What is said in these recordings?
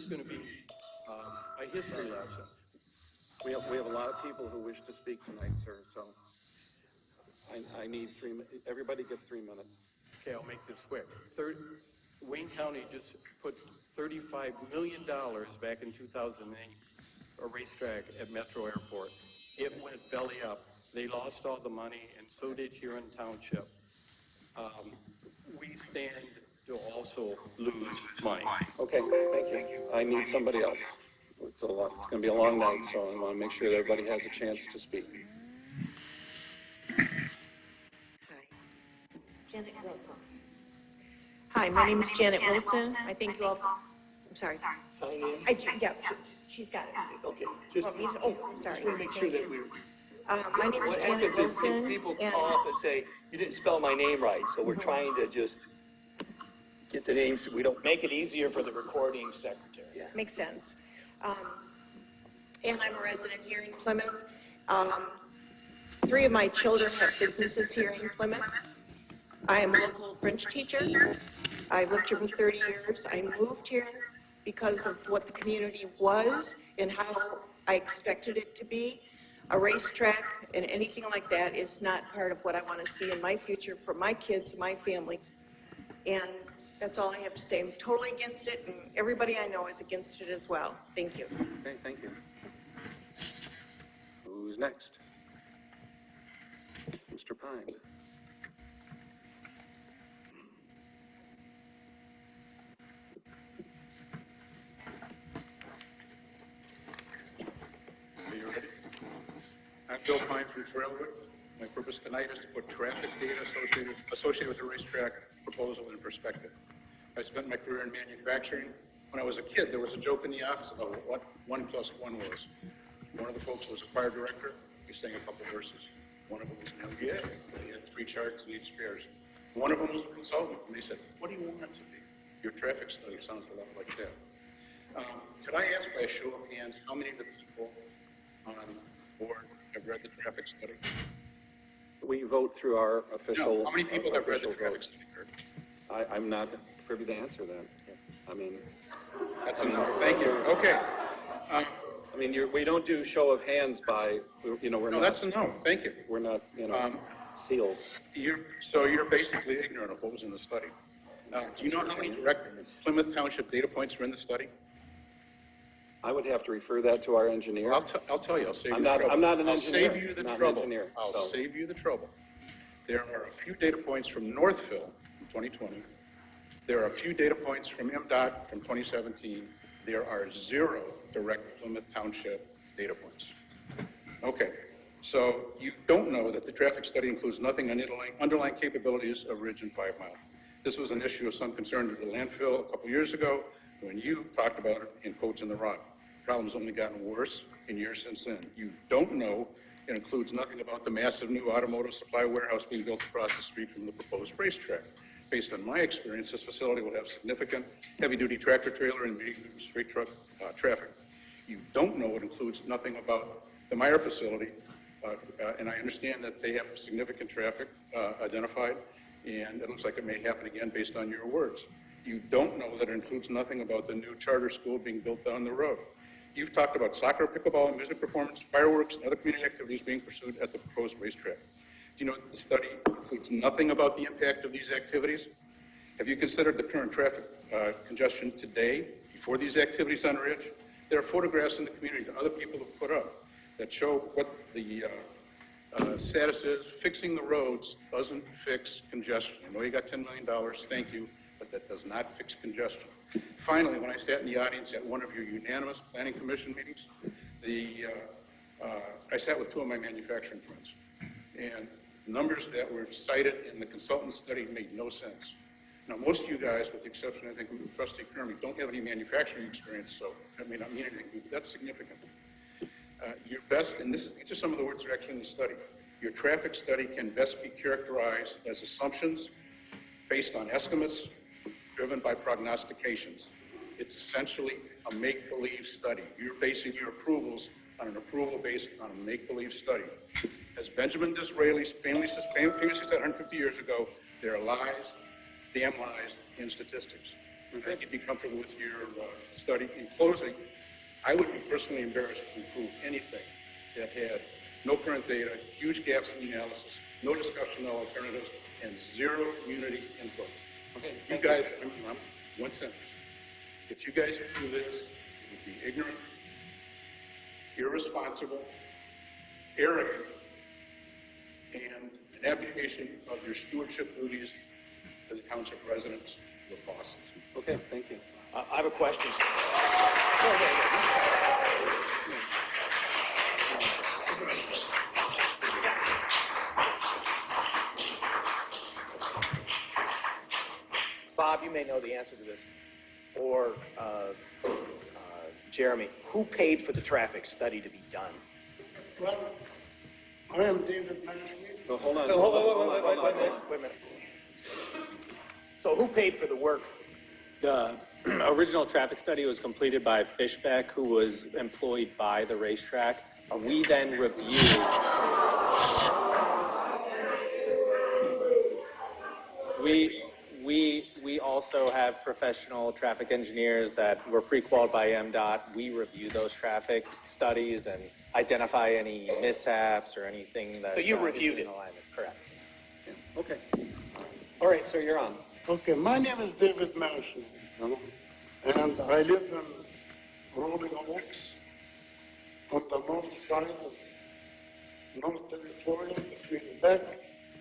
going to be a history lesson. We have a lot of people who wish to speak tonight, sir, so I need 3 minutes. Everybody gets 3 minutes. Okay, I'll make this quick. Wayne County just put $35 million back in 2008, a racetrack at Metro Airport. It went belly up. They lost all the money, and so did Huron Township. We stand to also lose money. Okay, thank you. I need somebody else. It's going to be a long night, so I want to make sure that everybody has a chance to speak. Hi. Janet Wilson. Hi, my name is Janet Wilson. I think you all, I'm sorry. Sign in? Yeah, she's got it. Okay, just Sorry. want to make sure that we're. My name is What Janet happens is Wilson. people call up and say, you didn't spell my name right, so we're trying to just get the names, we don't. Make it easier for the recording secretary. Yeah. Makes sense. And I'm a resident here in Plymouth. 3 of my children have businesses here in Plymouth. I am a local French teacher. I've lived here for 30 years. I moved here because of what the community was and how I expected it to be. A racetrack and anything like that is not part of what I want to see in my future for my kids and my family. And that's all I have to say. I'm totally against it, and everybody I know is against it as well. Thank you. Okay, thank you. Who's next? Mr. Pine. Are you ready? I'm Bill Pine from Trailwood. My purpose tonight is to put traffic data associated with the racetrack proposal in perspective. I spent my career in manufacturing. When I was a kid, there was a joke in the office about what 1 + 1 was. One of the folks was a choir director. He sang a couple verses. One of them was an MBA. He had 3 charts and 8 spares. One of them was a consultant, and they said, what do you want it to be? Your traffic study sounds a lot like that. Could I ask by a show of hands, how many of the people on board have read the traffic study? We vote through our official. No, how many people have read the official traffic votes. study, Kurt? I'm not privy to answer that. I mean, That's enough. Thank you. Okay. I mean, we don't do show of hands by, we're No, not. that's a no. Thank you. We're not, seals. You're basically ignorant of what was in the study. Do you know how many direct Plymouth Township data points were in the study? I would have to refer that to our engineer. I'll tell you. I'll save you I'm the not- trouble. I'm not an I'll engineer. save you the I'm not an trouble. engineer, I'll so. save you the trouble. There are a few data points from Northville from 2020. There are a few data points from MDOT from 2017. There are 0 direct Plymouth Township data points. Okay, so you don't know that the traffic study includes nothing on underlying capabilities of Ridge and 5 Mile. This was an issue of some concern to the landfill a couple years ago when you talked about it in Quotes in the Rock. The problem's only gotten worse in years since then. You don't know it includes nothing about the massive new automotive supply warehouse being built across the street from the proposed racetrack. Based on my experience, this facility will have significant heavy-duty tractor trailer and medium-duty straight truck traffic. You don't know it includes nothing about the Meyer facility, and I understand that they have significant traffic identified, and it looks like it may happen again based on your words. You don't know that it includes nothing about the new charter school being built down the road. You've talked about soccer, pickleball, music performance, fireworks, and other community activities being pursued at the proposed racetrack. Do you know that the study includes nothing about the impact of these activities? Have you considered the current traffic congestion today before these activities on Ridge? There are photographs in the community that other people have put up that show what the status is. Fixing the roads doesn't fix congestion. I know you got $10 million, thank you, but that does not fix congestion. Finally, when I sat in the audience at one of your unanimous planning commission meetings, I sat with 2 of my manufacturing friends, and numbers that were cited in the consultant study made no sense. Now, most of you guys, with the exception, I think, of Trustee Kermey, don't have any manufacturing experience, so that may not mean anything, but that's significant. Your best, and these are some of the words that are actually in the study, your traffic study can best be characterized as assumptions based on estimates driven by prognostications. It's essentially a make-believe study. You're basing your approvals on an approval based on a make-believe study. As Benjamin Disraeli famously said 150 years ago, there are lies, damn lies, in statistics. I think you'd be comfortable with your study. In closing, I would be personally embarrassed to approve anything that had no current data, huge gaps in the analysis, no discussion of alternatives, and zero community input. Okay, If you guys, I'm one sentence. If you guys approve this, it would be ignorant, irresponsible, arrogant, and an abdication of your stewardship duties to the township residents, the bosses. Okay, thank you. I have a question. Bob, you may know the answer to this, or Jeremy. Who paid for the traffic study to be done? Well, I am David Mansley. No, hold on. Wait a minute. So who paid for the work? The original traffic study was completed by Fishbeck, who was employed by the racetrack. We then reviewed. We also have professional traffic engineers that were pre-qualified by MDOT. We review those traffic studies and identify any mishaps or anything that. So you is reviewed in it? alignment. Correct. Okay. All right, sir, you're on. Okay, my name is David Mansley, and I live in Rolling Oaks on the north side of North Territorial between Beck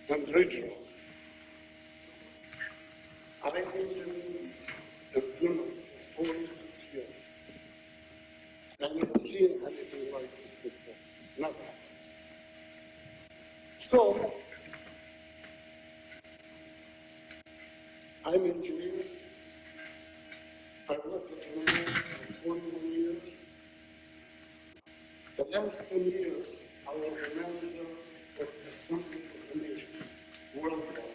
and Ridge Road. I've been living in Plymouth for 46 years. I never seen anything like this before, never. So, I'm an engineer. I worked at the for 41 years. The last 10 years, I was a manager for assembly automation worldwide.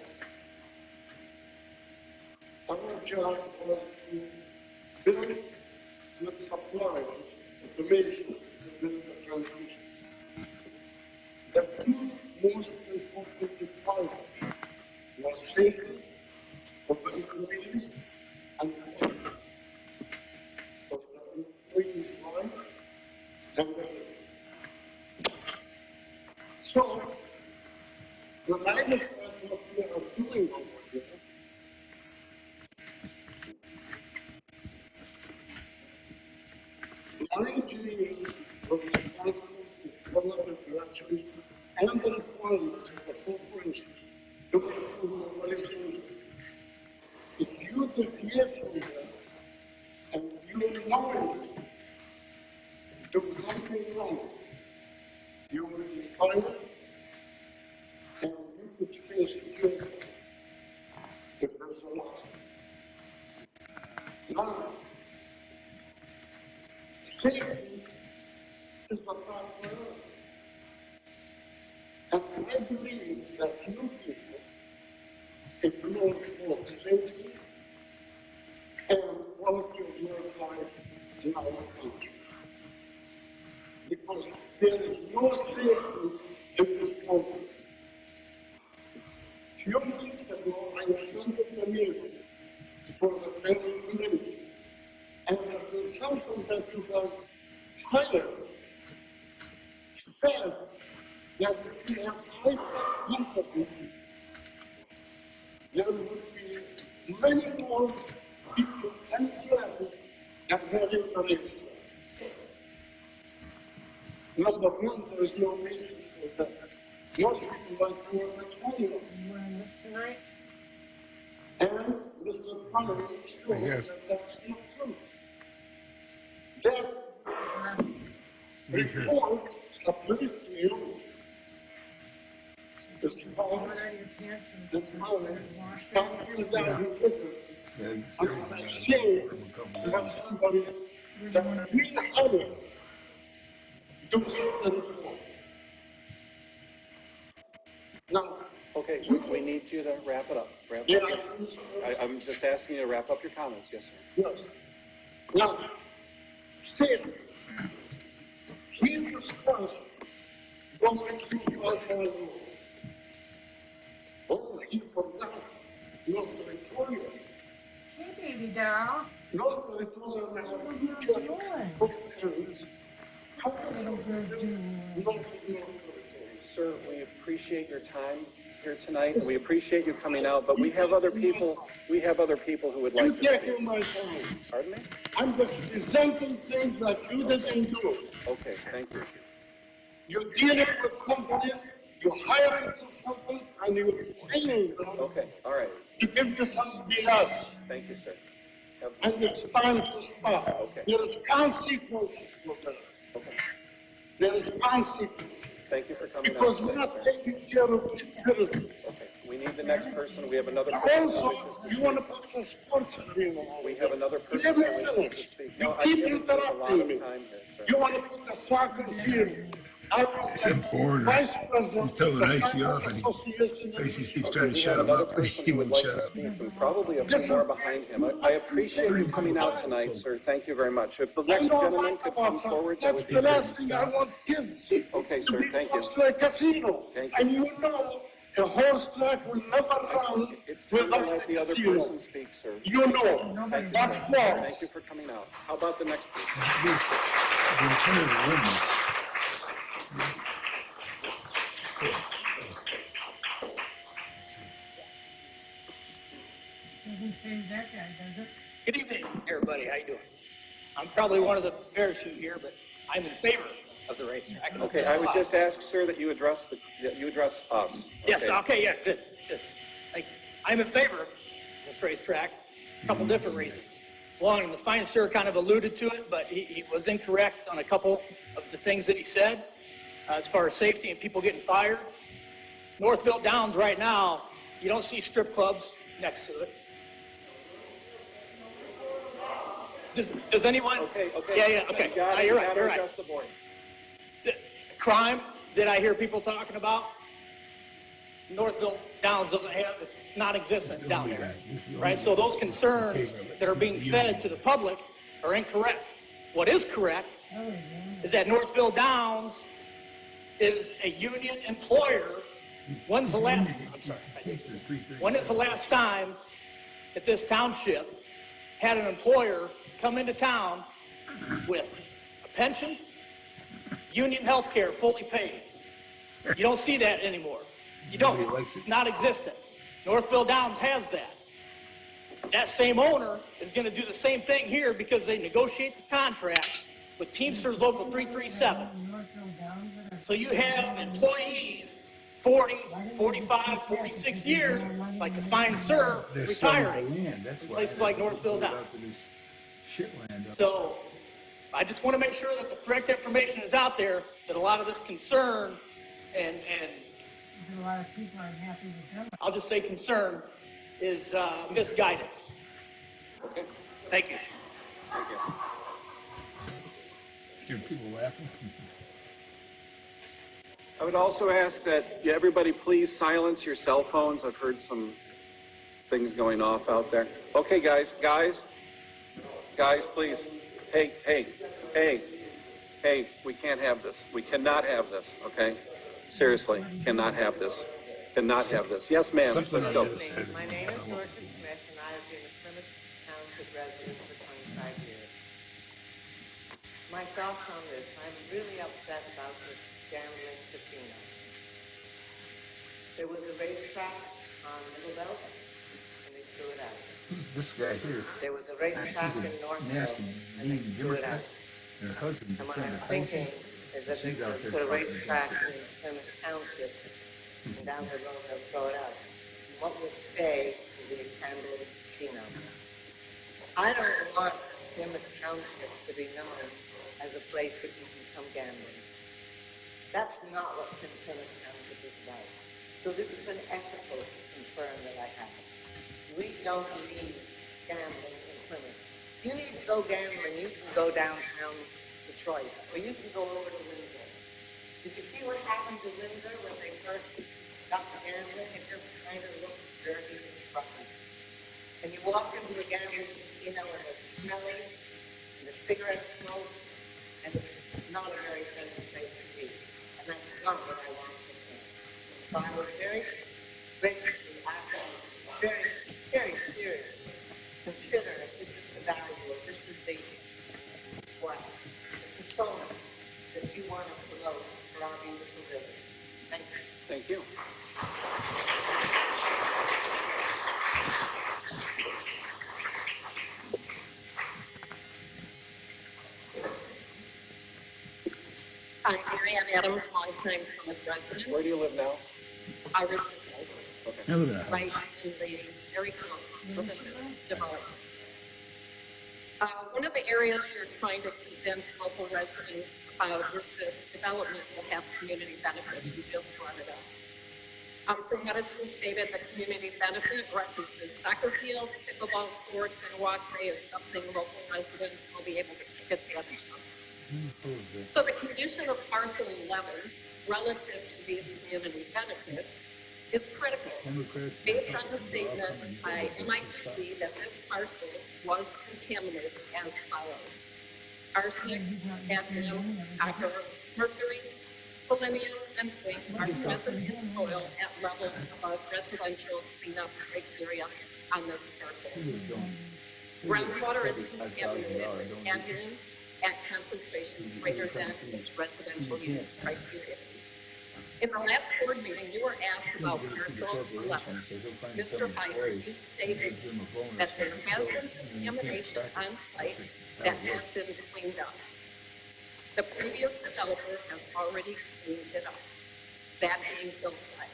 Our job was to build with suppliers automation to build the transmission. The two most important requirements was safety of the employees and quality of the employees' life and the business. So, when I look at what we are doing over here, our engineers were responsible to follow the direction and the requirements of the corporation to make sure nobody is injured. If you deviate from that and you knowingly do something wrong, you will be fired and you could face jail if there's a loss. Now, safety is the top priority. And I believe that you people ignore both safety and quality of work life in our country. Because there is no safety in this program. A few weeks ago, I attended the meeting for the planning committee, and the consultant that you guys hired said that if we have high-tech companies, there would be many more people and traffic than having the race. Number one, there is no basis for that. Most people like to work at home. You want to miss tonight? And Mr. Powell showed that that's not true. That report submitted to you is false What are your pants and and Powell talked to the guy who did it. And I'm ashamed to have somebody that we hired do such a report. Now, Okay, we need you to wrap it up. Wrap it yeah, up. I finished first. I'm just asking you to wrap up your comments, yes, sir. Yes. Now, safety. He discussed going through 5 Mile Road. Oh, he forgot North Victoria. baby doll. No, sir, I told them I have two judges, both ends. How can I do this? No, sir, no, sir. Sir, we appreciate your time here tonight. We appreciate you coming out, but we have other people who would You like to speak. taking my time. Pardon me? I'm just presenting things that you didn't do. Okay, thank you. You're dealing with companies, you're hiring consultants, and you're paying them Okay, all right. to give you some BS. Thank you, sir. Have- And it's time to stop. Okay. There is consequences for that. Okay. There is consequences. Thank you for coming out. Because we're today, not sir. taking care of the citizens. Okay, we need the next person. We have another person. who Also, wishes to you speak. want to put your sports arena on. We have another person. Let me who wishes to finish. speak. You No, I keep give a lot interrupting of me. time here, sir. You want to put the soccer field. I was the important. vice president Tell of the the ICR Soccer and he- Association. Basically, keeps Okay, trying to we shut have him another up, but person he who would won't like shut to up. speak, and probably a few more behind him. I appreciate you coming out tonight, sir. Thank you very much. If the I next know gentleman about could come soccer. forward, that That's would be the great. last thing I want kids Okay, to sir, be thank you. close to a casino. Thank you. And you know, a horse track will never run It's time to without let a the other casino. person speak, sir. You know, that's Thank false. you for coming out. How about the next person? The alternative wins. Doesn't phase that guy, does it? Good evening, everybody. How you doing? I'm probably one of the very few here, but I'm in favor of the racetrack. and I'll Okay, tell I you would why. just ask, sir, that you address us. Yes, okay, yeah, good, good. Thank you. I'm in favor of this racetrack, a couple different reasons. One, the fine sir kind of alluded to it, but he was incorrect on a couple of the things that he said, as far as safety and people getting fired. Northville Downs right now, you don't see strip clubs next to it. Does anyone? Okay. Yeah, okay. You gotta- You're you right, gotta you're right. adjust the voice. The crime that I hear people talking about, Northville Downs doesn't have, it's non-existent down there, right? So those concerns that are being fed to the public are incorrect. What is correct is that Northville Downs is a union employer. When is the last time that this township had an employer come into town with a pension, union health care fully paid? You don't see that anymore. You don't. It's not existent. Northville Downs has that. That same owner is going to do the same thing here because they negotiate the contract with Teamsters Local 337. So you have employees 40, 45, 46 years, like the fine sir, retiring in places like Northville Downs. So I just want to make sure that the correct information is out there, that a lot of this concern and A lot of people aren't happy with them. I'll just say concern is misguided. Okay, Thank you. thank you. Hear people laughing. I would also ask that everybody please silence your cell phones. I've heard some things going off out there. Okay, guys, please. Hey, we can't have this. We cannot have this, okay? Seriously, cannot have this. Cannot have this. Yes, ma'am, let's Something go. on the other side. My name is Dorcas Smith, and I have been a Plymouth Township resident for 25 years. My thoughts on this, I'm really upset about this gambling casino. There was a racetrack on Middle Belt, and they threw it out. Who's this guy here? There was a racetrack in Northville, Nasty, and they mean, threw it out. Her husband. And what I'm thinking is that they She's out could there put a fighting racetrack against in Plymouth Township, and down the road they'll throw it out. And what will stay will be a gambling casino. I don't want Plymouth Township to be known as a place that you can come gambling. That's not what Plymouth Township is about. So this is an ethical concern that I have. We don't need gambling in Plymouth. If you need to go gambling, you can go downtown Detroit, or you can go over to Windsor. Did you see what happened to Windsor when they first got the gambling? It just kind of looked dirty and scruffy. And you walk into a gambling casino and it's smelly, and the cigarette smoke, and it's not a very friendly place to be. And that's not what I want to do. So I would very graciously ask you, very, very seriously, to consider if this is the value, or this is the persona that you want to promote for our beautiful village. Thank you. Thank you. Hi, Mary Ann Adams, longtime Plymouth resident. Where do you live now? Richmond Hills, I live in a house. right in the very close to this development. One of the areas you're trying to convince local residents about is this development will have community benefits. You just brought it up. From what has been stated, the community benefit references soccer fields, pickleball courts, and a walkway is something local residents will be able to take advantage of. So the condition of parcel 11 relative to these community benefits is critical, based on the statement by MITC that this parcel was contaminated as follows: arsenic, cadmium, copper, mercury, selenium, and zinc are present in soil at levels above residential cleanup criteria on this parcel. Groundwater is contaminated with cadmium at concentrations greater than its residential use criteria. In the last board meeting, you were asked about parcel 11. Mr. Heiser, you stated that there has been contamination on site that has been cleaned up. The previous developer has already cleaned it up, that being Hillside.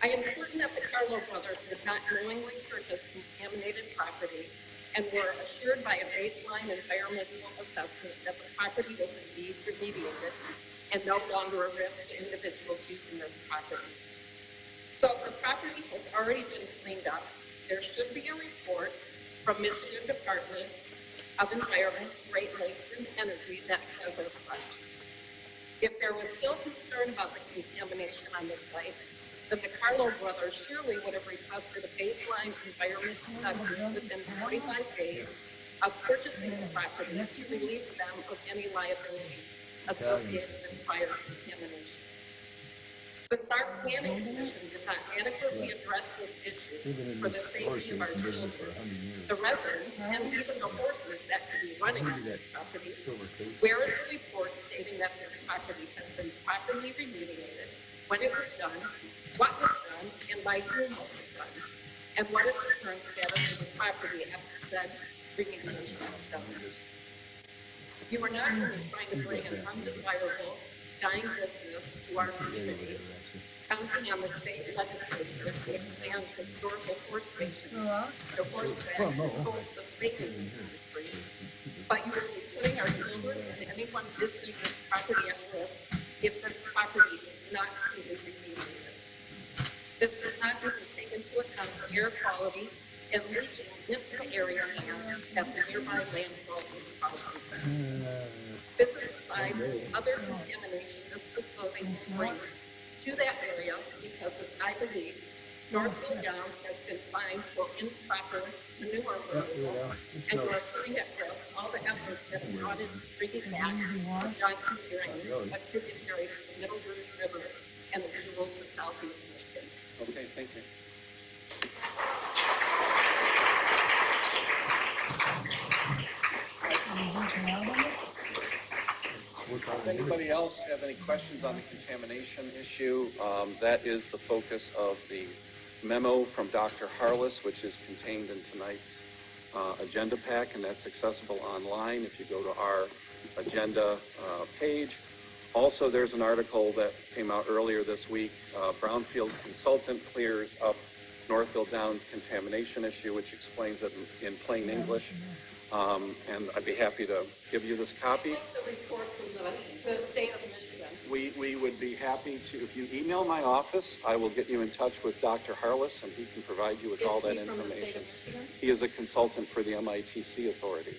I am certain that the Carlo brothers did not knowingly purchase contaminated property and were assured by a baseline environmental assessment that the property was indeed remediated and no longer a risk to individuals using this property. So if the property has already been cleaned up, there should be a report from Michigan Department of Environment, Great Lakes, and Energy that says as such. If there was still concern about the contamination on the site, then the Carlo brothers surely would have requested a baseline environment assessment within 45 days of purchasing the property to release them of any liability associated with prior contamination. Since our planning commission did not adequately address this issue for the safety of our children, the residents, and even the horses that could be running on this property, where is the report stating that this property has been properly remediated, when it was done, what was done, and by whom was it done? And what is the current status of the property after said remediation was done? You are not only trying to bring an undesirable, dying business to our community, counting on the state legislature to expand historical horse racing, the horse tracks, and hopes of saving this industry, but you will be putting our children and anyone visiting this property at risk if this property is not truly remediated. This does not even take into account the air quality and leaching into the area and that the nearby landfill is causing. This is aside from the other contamination this facility will bring to that area because, as I believe, Northfield Downs has been fined for improper manure removal, and you are putting at risk all the efforts that have gone into bringing back the Johnson Drain, a tributary to the Middle Rouge River and the Jewel to Southeast Michigan. Okay, thank you. Anybody else have any questions on the contamination issue? That is the focus of the memo from Dr. Harless, which is contained in tonight's agenda pack, and that's accessible online if you go to our agenda page. Also, there's an article that came out earlier this week, Brownfield consultant clears up Northfield Downs contamination issue, which explains it in plain English. And I'd be happy to give you this copy. The report from the state of Michigan. We would be happy to, if you email my office, I will get you in touch with Dr. Harless, and he can provide you with all that information. He is a consultant for the MITC authority.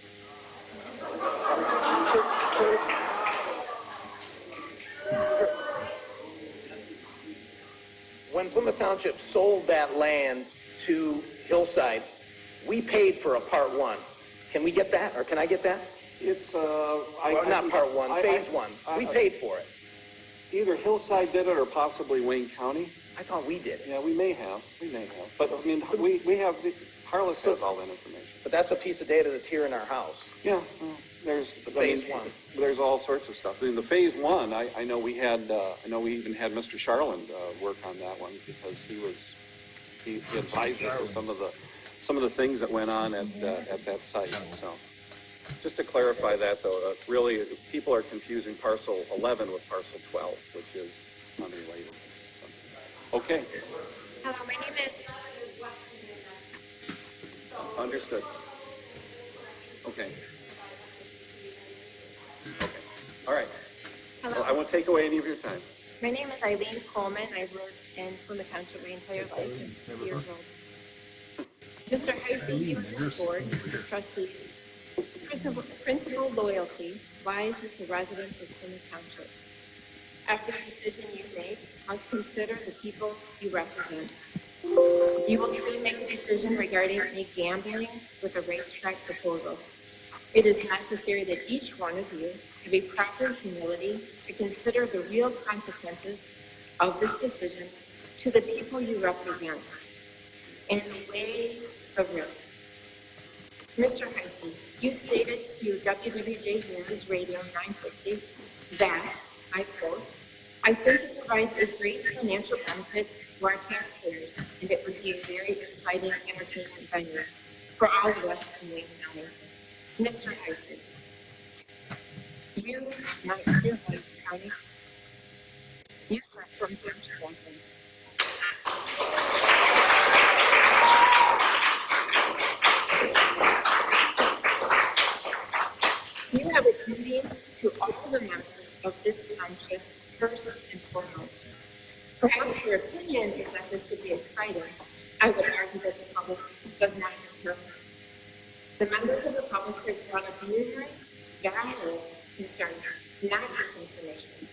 When Plymouth Township sold that land to Hillside, we paid for a part one. Can we get that, or can I get that? It's, Not part one, phase one. We paid for it. Either Hillside did it or possibly Wayne County. I thought we did. Yeah, we may have. But, I mean, we have, Harless has all that information. But that's a piece of data that's here in our house. Yeah, well, there's. The phase one. There's all sorts of stuff. In the phase one, I know we had, I know we even had Mr. Charland, work on that one because he advised us of some of the things that went on at that site, so. Just to clarify that though, really, people are confusing parcel 11 with parcel 12, which is unrelated. Okay, Hello, my name is, understood. Okay. Okay, all right. Well, I hello, won't take away any of your time. my name is Eileen Coleman. I've lived in Plymouth Township my entire life. I'm 60 years old. Mr. Heisey, you and this board of trustees, principal loyalty lies with the residents of Plymouth Township. Every decision you make must consider the people you represent. You will soon make a decision regarding a gambling with a racetrack proposal. It is necessary that each one of you have a proper humility to consider the real consequences of this decision to the people you represent and weigh the risk. Mr. Heisey, you stated to WWJ News Radio 950 that, I quote, "I think it provides a great financial benefit to our taxpayers, and it would be a very exciting entertainment venue for all of us in Wayne County." Mr. Heisey, you do not serve Wayne County. You serve Plymouth Township residents. You have a duty to all the members of this township first and foremost. Perhaps your opinion is that this would be exciting. I would argue that the public does not concur. The members of the public have brought up numerous valid concerns, not disinformation,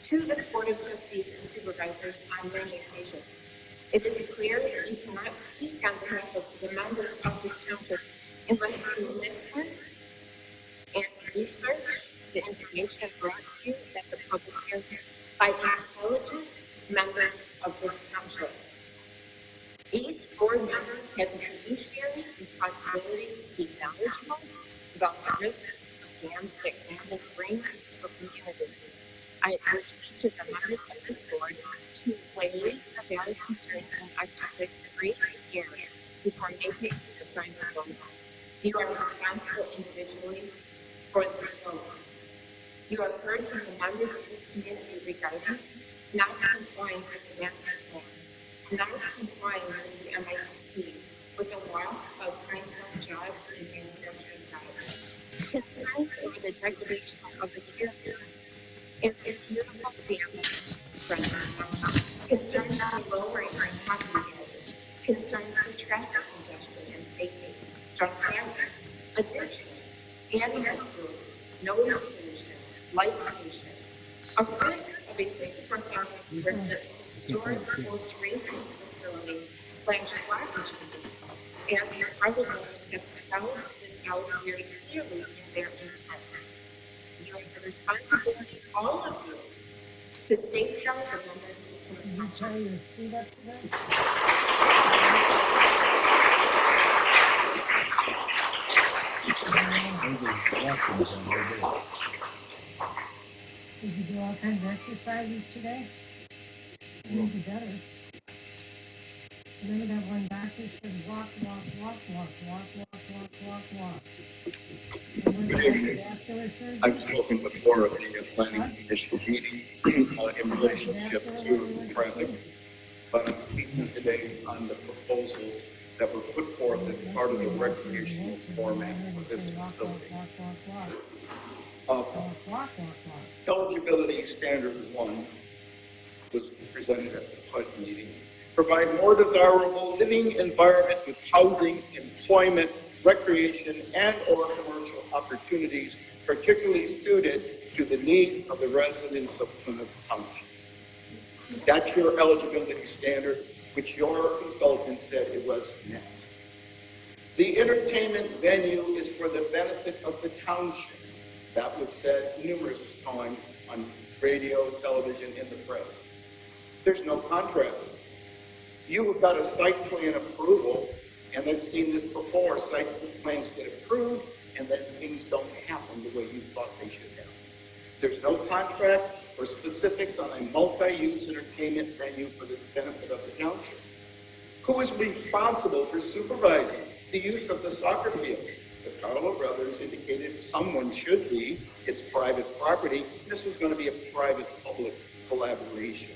to this Board of Trustees and Supervisors on many occasions. It is clear that you cannot speak on behalf of the members of this township unless you listen and research the information brought to you at the public hearings by intelligent members of this township. Each board member has a fiduciary responsibility to be knowledgeable about the risks that gambling brings to a community. I urge each of the members of this board to weigh the valid concerns and exercise great care before making the final vote. You are responsible individually for this vote. You have heard from the members of this community regarding not complying with the master plan, not complying with the MITC, with the loss of high-tech jobs and manufacturing jobs, concerns over the degradation of the character as a beautiful family-friendly township, concerns for lowering property values, concerns for traffic congestion and safety, drunk driving, addiction, animal cruelty, noise pollution, light pollution, a risk of a 54,000 square foot historic horse racing facility / slot machines, as the Carver brothers have spelled this out very clearly in their intent. You have the responsibility, all of you, to safeguard the members of the township. Tell your feet up today? Did you do all kinds of exercises today? You need to better. Remember that one doctor said, walk, walk, walk, walk, walk, walk, walk, walk, walk. And when Good you had evening. the vascular surgery, I've spoken before at the planning commission meeting in relationship to traffic, but I'm speaking today on the proposals that were put forth as part of the recreational format for this facility. walk, walk, walk, Uh, walk, walk, walk, walk. Eligibility standard 1 was presented at the PUD meeting. Provide more desirable living environment with housing, employment, recreation, and/or commercial opportunities particularly suited to the needs of the residents of Plymouth Township. That's your eligibility standard, which your consultant said it was met. The entertainment venue is for the benefit of the township. That was said numerous times on radio, television, in the press. There's no contract. You got a site plan approval And I've seen this before, site plans get approved, and then things don't happen the way you thought they should happen. There's no contract for specifics on a multi-use entertainment venue for the benefit of the township. Who is responsible for supervising the use of the soccer fields? The Carlo brothers indicated someone should be. It's private property. This is going to be a private-public collaboration.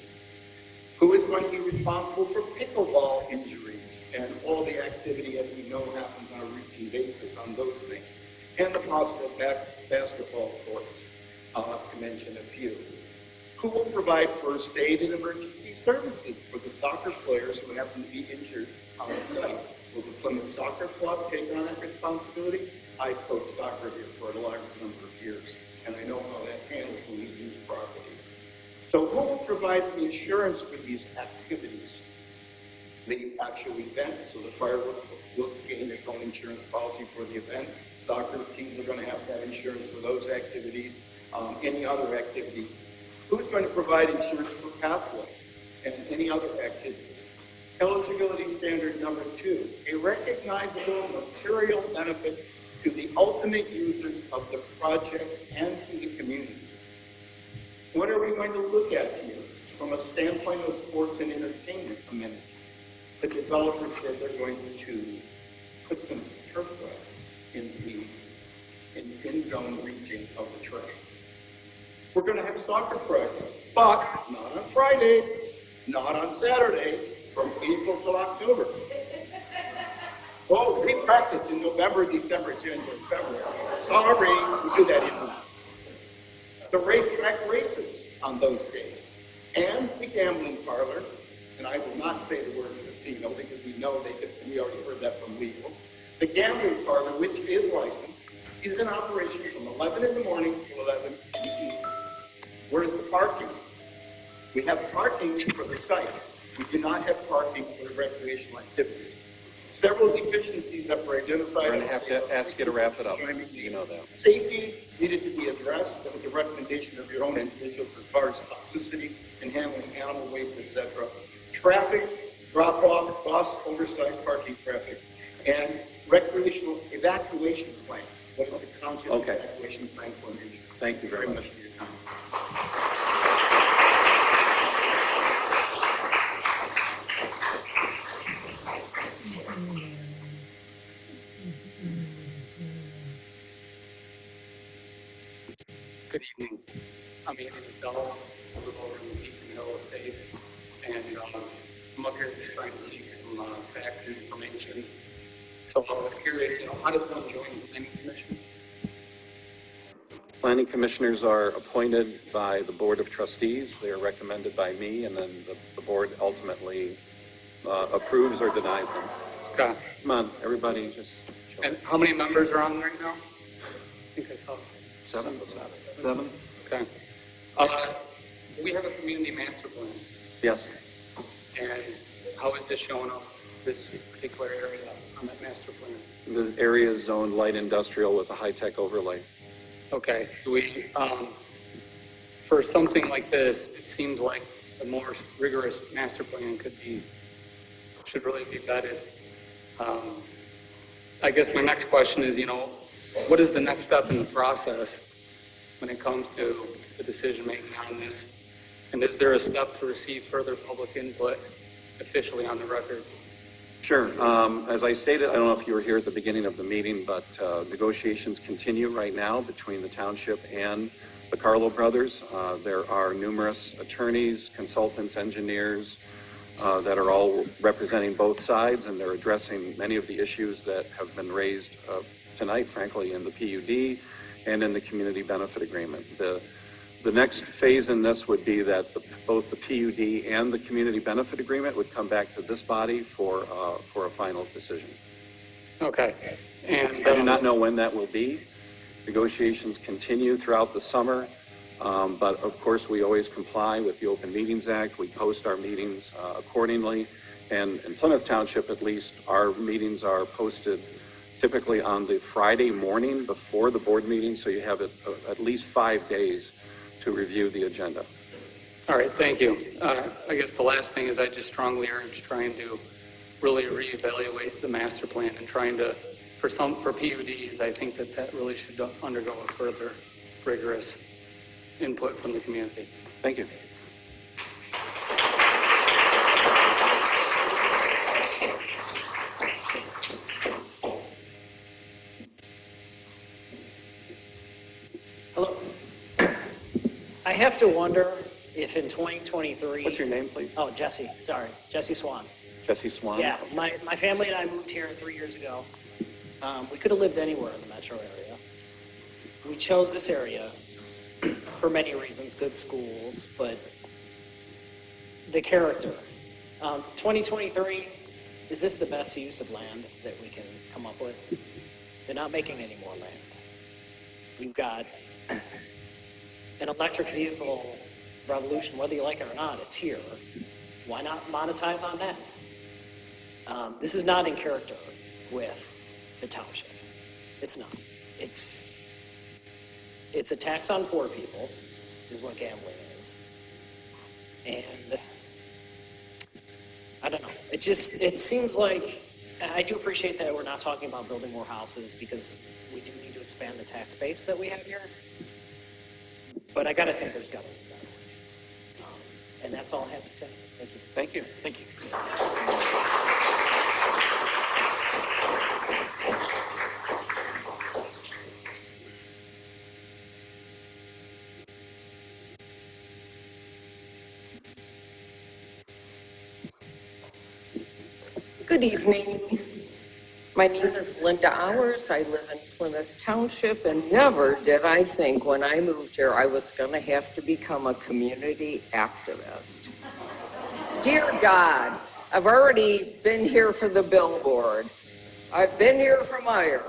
Who is going to be responsible for pickleball injuries and all the activity, as we know, happens on a routine basis on those things? And the possible basketball courts, to mention a few. Who will provide first aid and emergency services for the soccer players who happen to be injured on the site? Will the Plymouth Soccer Club take on that responsibility? I coached soccer here for a large number of years, and I know how that handles when we use property. So who will provide the insurance for these activities? The actual event, so the fireworks will gain its own insurance policy for the event. Soccer teams are going to have insurance for those activities, any other activities. Who's going to provide insurance for pathways and any other activities? Eligibility standard number 2, a recognizable material benefit to the ultimate users of the project and to the community. What are we going to look at here from a standpoint of sports and entertainment amenity? The developer said they're going to put some turf grass in the in-zone region of the track. We're going to have soccer practice, but not on Friday, not on Saturday, from April till October. Oh, we practice in November, December, January, February. Sorry, we do that indoors. The racetrack races on those days, and the gambling parlor, and I will not say the word casino because we know we already heard that from legal. The gambling parlor, which is licensed, is in operation from 11 in the morning till 11 in the evening. Where's the parking? We have parking for the site. We do not have parking for the recreational activities. Several deficiencies that were identified. We're going to have to ask you to wrap it up. You know that. Safety needed to be addressed. That was a recommendation of your own individuals as far as toxicity and handling animal waste, etc. Traffic, drop-off, bus, oversized parking traffic, and recreational evacuation plan. What is the conscious evacuation plan for an injury? Thank you very much for your time. Good evening. I'm Andy McDowell. I live over in the Beacon Hill Estates, and I'm up here just trying to seek some facts and information. So I was curious, how does one join the planning commission? Planning commissioners are appointed by the Board of Trustees. They are recommended by me, and then the board ultimately approves or denies them. Okay. Come on, everybody, just show. And how many members are on right now? I think I saw 7? Okay. Do we have a community master plan? Yes. And how is this showing up, this particular area on that master plan? This area is zoned light industrial with a high-tech overlay. Okay, do we, for something like this, it seems like a more rigorous master plan should really be vetted. I guess my next question is, what is the next step in the process when it comes to the decision-making on this? And is there a step to receive further public input officially on the record? Sure. As I stated, I don't know if you were here at the beginning of the meeting, but negotiations continue right now between the township and the Carlo brothers. There are numerous attorneys, consultants, engineers that are all representing both sides, and they're addressing many of the issues that have been raised tonight, frankly, in the PUD and in the community benefit agreement. The next phase in this would be that both the PUD and the community benefit agreement would come back to this body for a final decision. Okay. And I do not know when that will be. Negotiations continue throughout the summer, but of course we always comply with the Open Meetings Act. We post our meetings accordingly, and in Plymouth Township at least, our meetings are posted typically on the Friday morning before the board meeting, so you have at least 5 days to review the agenda. All right, thank you. I guess the last thing is I just strongly urge trying to really reevaluate the master plan and trying to, for PUDs, I think that really should undergo a further rigorous input from the community. Thank you. Hello. I have to wonder if in 2023. What's your name, please? Oh, Jesse, sorry. Jesse Swan. Jesse Swan? Yeah, my family and I moved here 3 years ago. We could have lived anywhere in the metro area. We chose this area for many reasons, good schools, but the character. 2023, is this the best use of land that we can come up with? They're not making any more land. We've got an electric vehicle revolution, whether you like it or not, it's here. Why not monetize on that? This is not in character with the township. It's not. It's a tax on poor people, is what gambling is. And I don't know. It seems like, I do appreciate that we're not talking about building more houses because we do need to expand the tax base that we have here. But I gotta think there's gotta be a better way. And that's all I have to say. Thank you. Thank you. Thank you. Good evening. My name is Linda Hours. I live in Plymouth Township, and never did I think when I moved here I was going to have to become a community activist. Dear God, I've already been here for the billboard. I've been here for Meyer.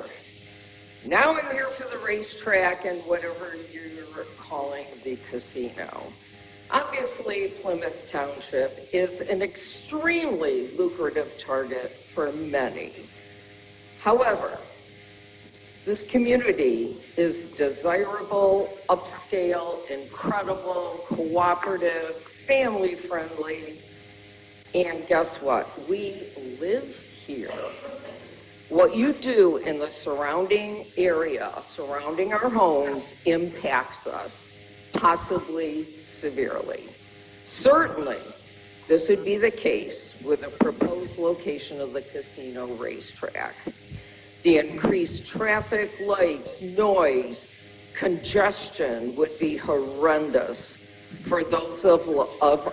Now I'm here for the racetrack and whatever you're calling the casino. Obviously, Plymouth Township is an extremely lucrative target for many. However, this community is desirable, upscale, incredible, cooperative, family-friendly, and guess what? We live here. What you do in the surrounding area, surrounding our homes, impacts us, possibly severely. Certainly, this would be the case with the proposed location of the casino racetrack. The increased traffic, lights, noise, congestion would be horrendous for those of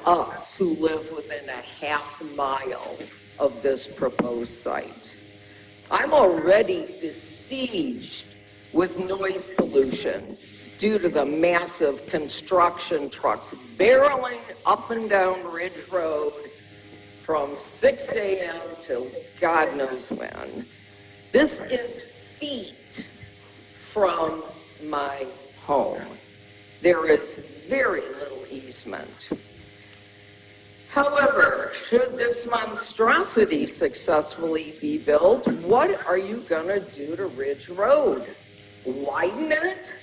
us who live within a half mile of this proposed site. I'm already besieged with noise pollution due to the massive construction trucks barreling up and down Ridge Road from 6 a.m. till God knows when. This is feet from my home. There is very little easement. However, should this monstrosity successfully be built, what are you gonna do to Ridge Road? Widen it?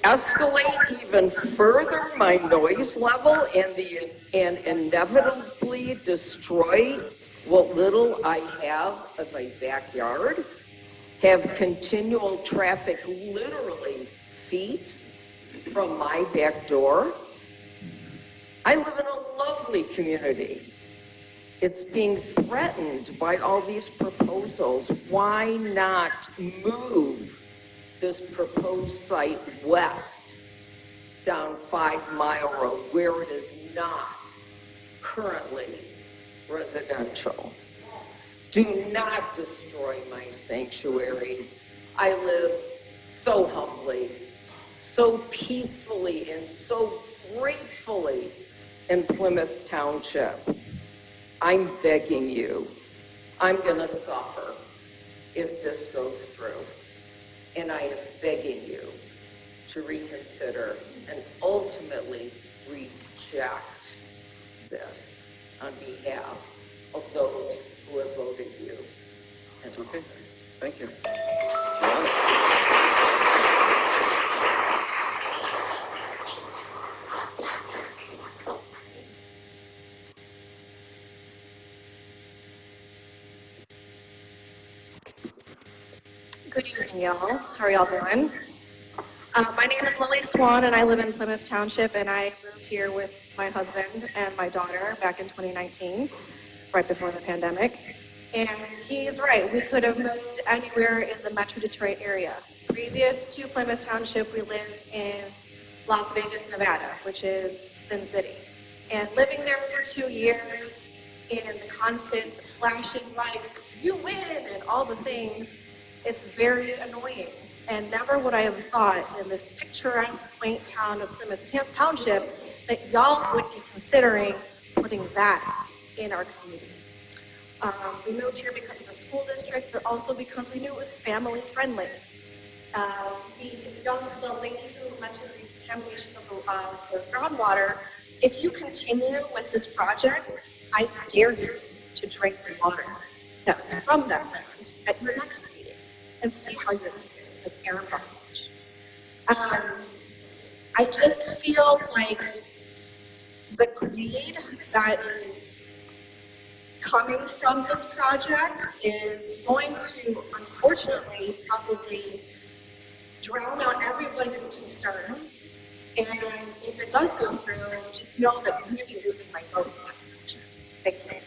Escalate even further my noise level and inevitably destroy what little I have of a backyard? Have continual traffic literally feet from my back door? I live in a lovely community. It's being threatened by all these proposals. Why not move this proposed site west down 5 Mile Road where it is not currently residential? Do not destroy my sanctuary. I live so humbly, so peacefully, and so gratefully in Plymouth Township. I'm begging you, I'm gonna suffer if this goes through. And I am begging you to reconsider and ultimately reject this on behalf of those who have voted you into office. Thank you. Good evening, y'all. How are y'all doing? My name is Lily Swan, and I live in Plymouth Township, and I moved here with my husband and my daughter back in 2019, right before the pandemic. And he's right, we could have moved anywhere in the Metro Detroit area. Previous to Plymouth Township, we lived in Las Vegas, Nevada, which is Sin City. And living there for 2 years, and the constant flashing lights, you win, and all the things, it's very annoying. And never would I have thought in this picturesque, quaint town of Plymouth Township that y'all would be considering putting that in our community. We moved here because of the school district, but also because we knew it was family friendly. The lady who mentioned the contamination of the groundwater, if you continue with this project, I dare you to drink the water that's from that land at your next meeting and see how you like it, like Aaron Brockovich. I just feel like the greed that is coming from this project is going to, unfortunately, probably drown out everybody's concerns. And if it does go through, just know that you're going to be losing my vote in the next election. Thank you.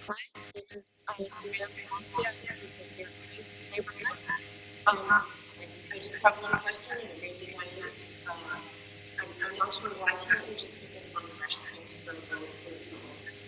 Hi, my name is Julianne Smolsky. I live in the Deer Creek neighborhood. I just have one question, and it may be naive. I'm not sure why can't we just put this on the ballot for a vote for the people that's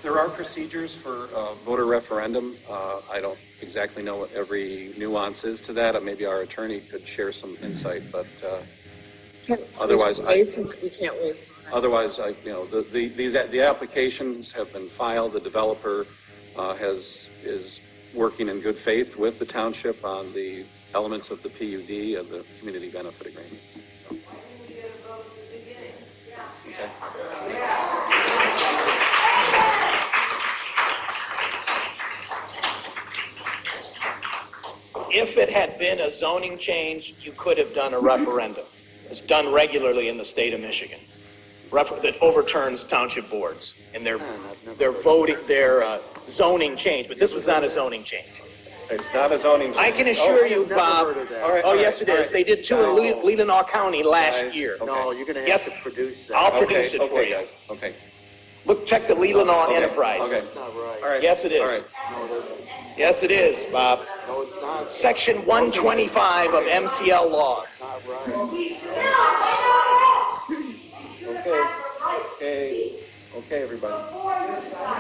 There are procedures for voter referendum. I don't exactly know what every nuance is to that. Maybe our attorney could share some insight, but otherwise, we can't wait till next otherwise, the applications have been filed. The developer is working in good faith with the township on the elements of the PUD and the community benefit agreement. If it had been a zoning change, you could have done a referendum. It's done regularly in the state of Michigan. That overturns township boards and their voting, their zoning change, but this was not a zoning change. It's not a zoning change. I can assure you, Bob. Oh, yes, it is. They did two in Leelanau County last year. No, you're gonna have to produce that. I'll produce it for you. Guys. Okay. Look, check the Leelanau Enterprise. Okay. That's not right. All right. Yes, it is. All right. No, it isn't. Yes, it is, Bob. No, it's not. Section 125 of MCL laws. It's not right. Okay, everybody.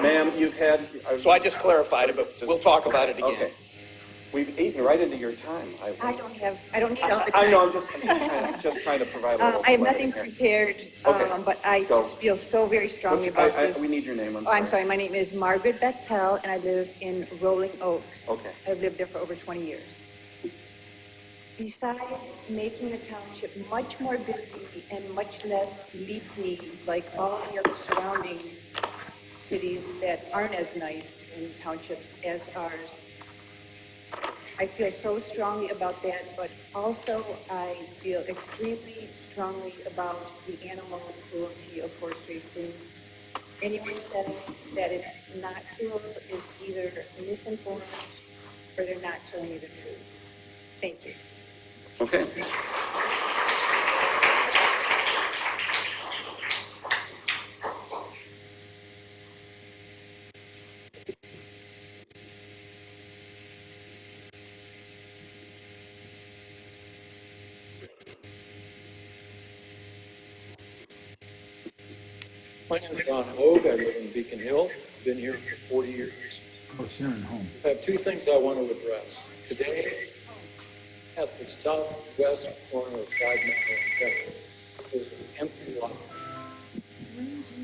Ma'am, you've had... So I just clarified it, but we'll talk about it again. Okay. We've eaten right into your time. I don't need all the time. I know, I'm just trying to provide a little... I have nothing prepared, Okay. but I Go. just feel so very strongly about this. We need your name, Oh, I'm sorry, my name is Margaret Bechtel, and I live in Rolling Oaks. Okay. I've lived there for over 20 years. Besides making the township much more busy and much less leafy, like all the other surrounding cities that aren't as nice in townships as ours, I feel so strongly about that, but also I feel extremely strongly about the animal cruelty of horse racing. Anyone says that it's not cruel is either misinformed or they're not telling you the truth. Thank you. Okay. My name is Ron Hogue. I live in Beacon Hill. I've been here for 40 years. Oh, Sharon home. I have two things I want to address. Today, at the southwest corner of 5 Mile and there's an empty lot.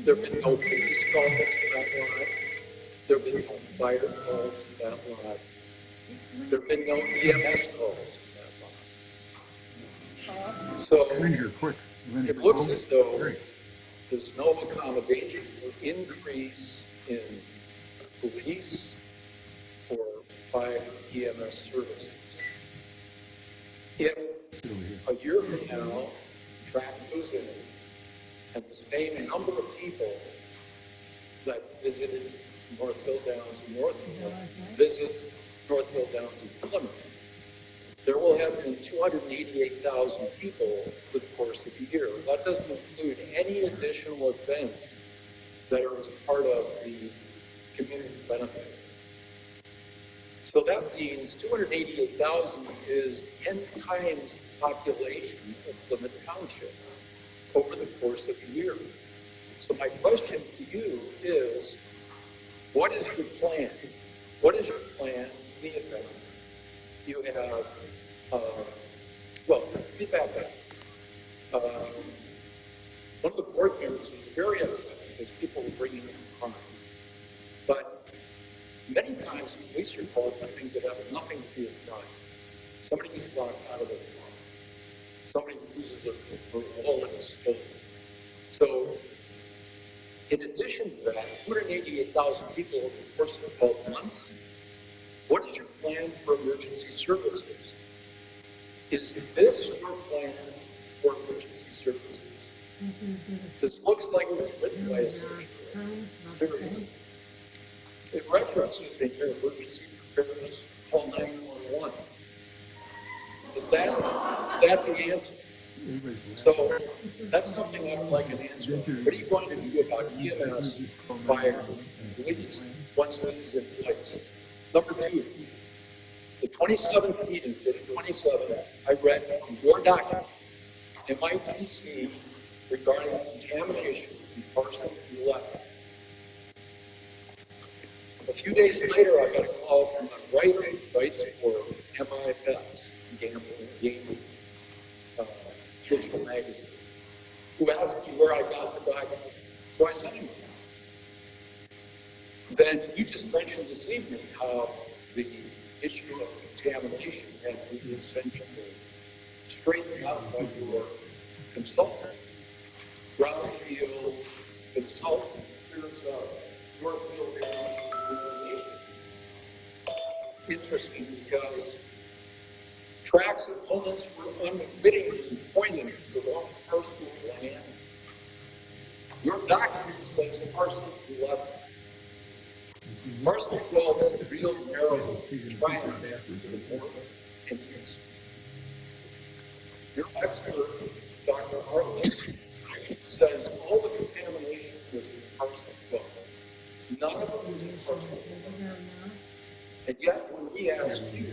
There have been no police calls to that lot. There have been no fire calls to that lot. There have been no EMS calls in that line. So it looks as though there's no accommodation for increase in police or fire EMS services. If a year from now, track goes in, and the same number of people that visited Northville Downs and Northville visit Northville Downs and Plymouth, there will have been 288,000 people over the course of the year. That doesn't include any additional events that are as part of the community benefit. So that means 288,000 is 10 times the population of Plymouth Township over the course of a year. So my question to you is, what is your plan? What is your plan to be effective? You have, well, let me back up. One of the board members was very upset because people were bringing in crime. But many times police are called for things that have nothing to do with crime. Somebody gets locked out of their car. Somebody loses their wallet is stolen. So, in addition to that, 288,000 people over the course of 12 months, what is your plan for emergency services? Is this your plan for emergency services? This looks like it was written by a searcher. Seriously. It references in your emergency preparedness, call 911. Is that the answer? So that's something I would like an answer on. What are you going to do about EMS, fire, and police once this is in place? Number two, the 27th meeting, June 27th, I read from your document, MITC, regarding contamination in parcel 11. A few days later, I got a call from a writer who writes for MIS, Gaming, digital magazine, who asked me where I got the document. So I sent him. Then you just mentioned this evening how the issue of contamination had been essentially straightened out by your consultant. Rutherfield consultant, there's a Northville remediation. Interesting because tracks and opponents were unwittingly pointing to the wrong parcel of land. Your document says parcel 11. Parcel 12 is a real narrow triangle to the north and east. Your expert, Dr. Harless, says all the contamination was in parcel 12. None of it was in parcel 11. And yet, when we ask you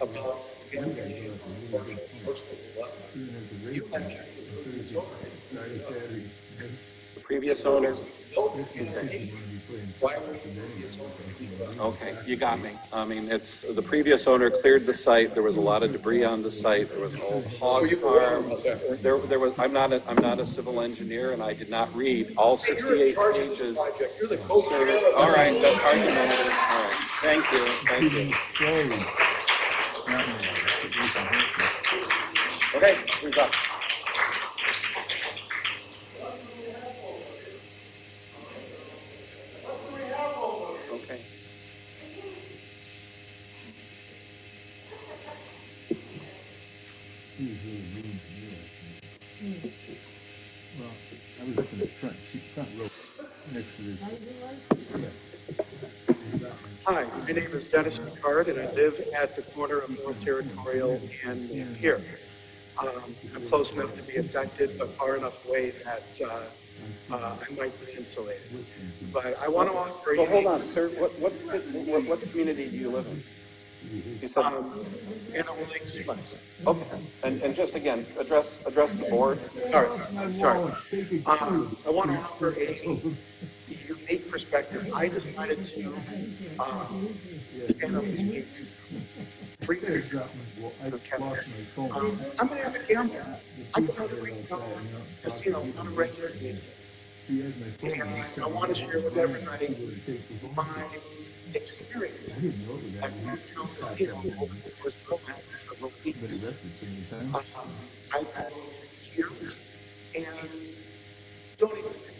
about contamination in parcel 11, you mentioned the previous owner. The previous owner? No contamination. Why would the previous owner? Okay, you got me. I mean, it's, the previous owner cleared the site, there was a lot of debris on the site, there was an old hog farm. There was, I'm not a civil engineer, and I did not read all 68 pages. You're the co-chair. All right, that's argumentative. All right, thank you, thank you. Okay, who's up? Okay. Well, I was up in the front seat, front row, next to this. Hi, my name is Dennis Picard, and I live at the corner of North Territorial and Pier. I'm close enough to be affected, but far enough away that I might be insulated. But I want to offer Well, you... hold on, sir, what community do you live in? You said... In a Lakes West. Okay, and just again, address the board. Sorry. I want to offer a unique perspective. I decided to stand up and speak 3 years ago to Kevin. I'm going to have a gamble. I go to the retail casino on a regular basis. And I want to share with everybody my experiences at Newtown Casino over the course of the last several Been weeks. arrested so many times. I've been going for years, and don't even think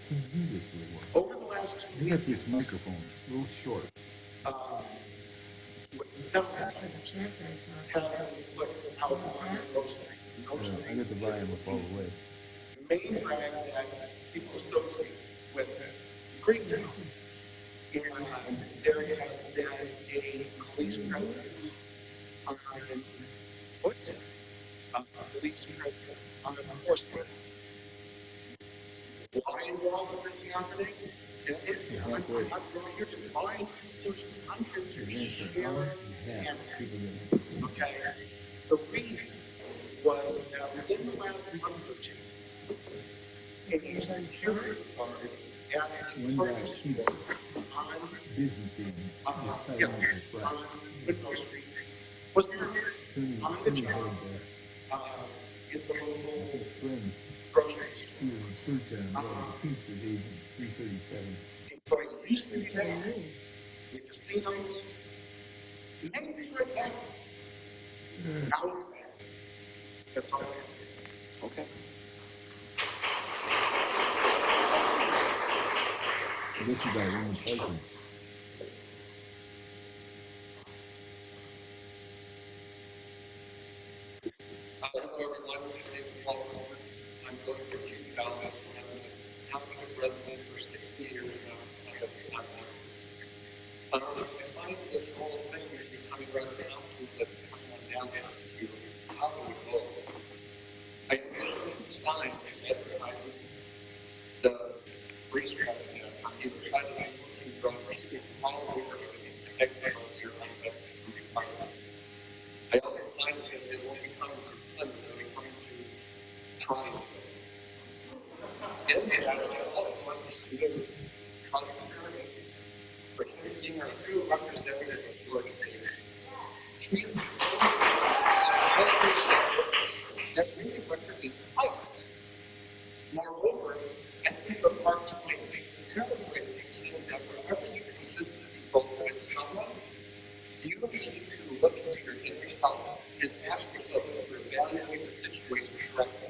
To do this really well. over the last 2 You got weeks, this microphone, a little short. numbers have been put out on your grocery. I got the volume up all the way. Main brand that people associate with Greektown. And there has been a police presence on foot, a police presence on horseback. Why is all of this happening? And I'm not here to draw any conclusions. I'm here to share the anecdote. Okay? The reason was that within the last month or two, a security guard at the produce store on Window Street was murdered on the job in the local grocery store. But it used to be bad. The casinos, maybe it's right back. Now it's bad. That's all I have to say. Okay. I guess you got a woman's husband. Hello everyone, my name is Paul Coleman. I'm going for $2. I've been a township resident for 60 years now. I have this not I find this whole thing becoming rather complicated, coming on down as to how it would go. I envision signs advertising the racetrack on either side of the 14 road, people from all over everything to exit on your own that can be part of it. I also find that they won't be coming to Plymouth, they'll be coming to Toronto. And I also want to salute Council Kirby for being our true representative of Georgia Baker. He is that really represents us. Moreover, I think of Mark Twain, paraphrasing saying that wherever you consistently vote with someone, you need to look into your inner self and ask yourself if you're evaluating the situation correctly.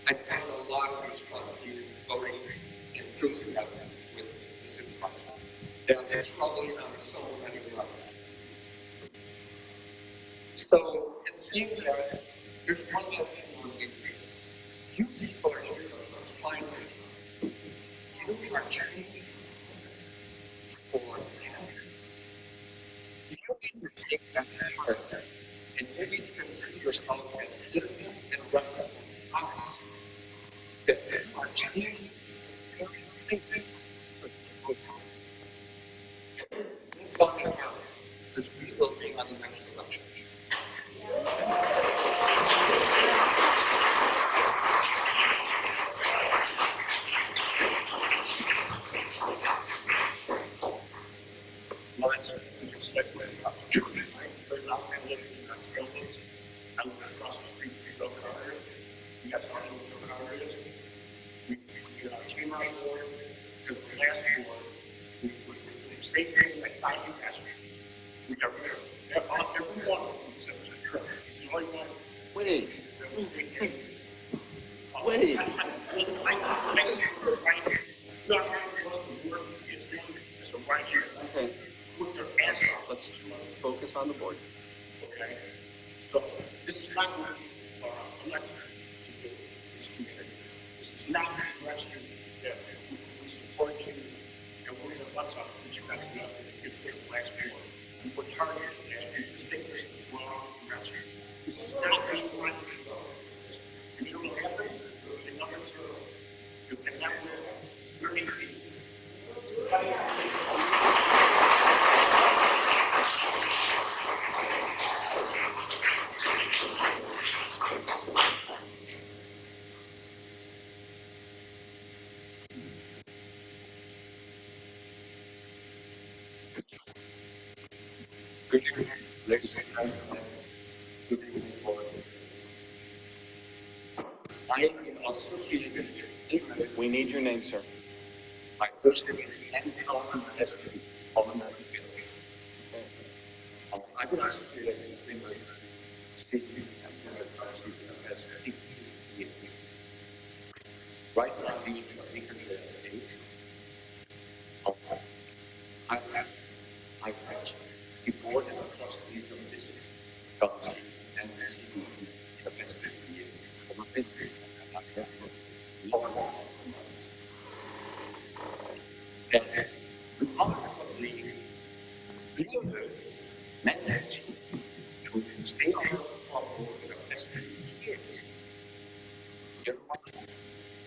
I find a lot of these prosecutors voting in goose rather with the supervisor. That's troubling on so many levels. So, in saying that, there's one last thing I want to agree with. You people are here for a finite time. You are changing for better. You need to take that to heart, and you need to consider yourselves as citizens and represent us. That you are changing the very things that was happening. Think long and hard, because we will be on the next election. Well, it's a good segue. I live in Knoxville. I live across the street from Bill Carter. You guys know who Bill Carter is? We came on board because the last board, we did state thing like diving test. We got rid of every one of them except Mr. Trevor. He's the only one. Wait. That was state thing. Wait. I see it for right here. You know how it was to work to get through? So right here. Okay. Put their ass off. Let's focus on the board. Okay, so this is not what we are elected to do, this community. This is not the direction that we support you and we're going to butts off that you guys know to get rid of the last board. We worked hard at that and you just take this in the wrong direction. This is not where you want to go. And you don't have it, you'll get number two. You'll get that will. It's very easy. Good evening, ladies and gentlemen. Good evening, board. I am associated with We need your name, sir. my first name is Ken Cullen, my last name is Paul. I would also say that in Plymouth City and Plymouth Township has 50 years. Right now, we are making the mistakes. I watched the board and the trustees of this country and the city in the past 50 years from a business and I have long compromise. And remarkably, Plymouth managed to stay out of trouble in the past 50 years. You know why?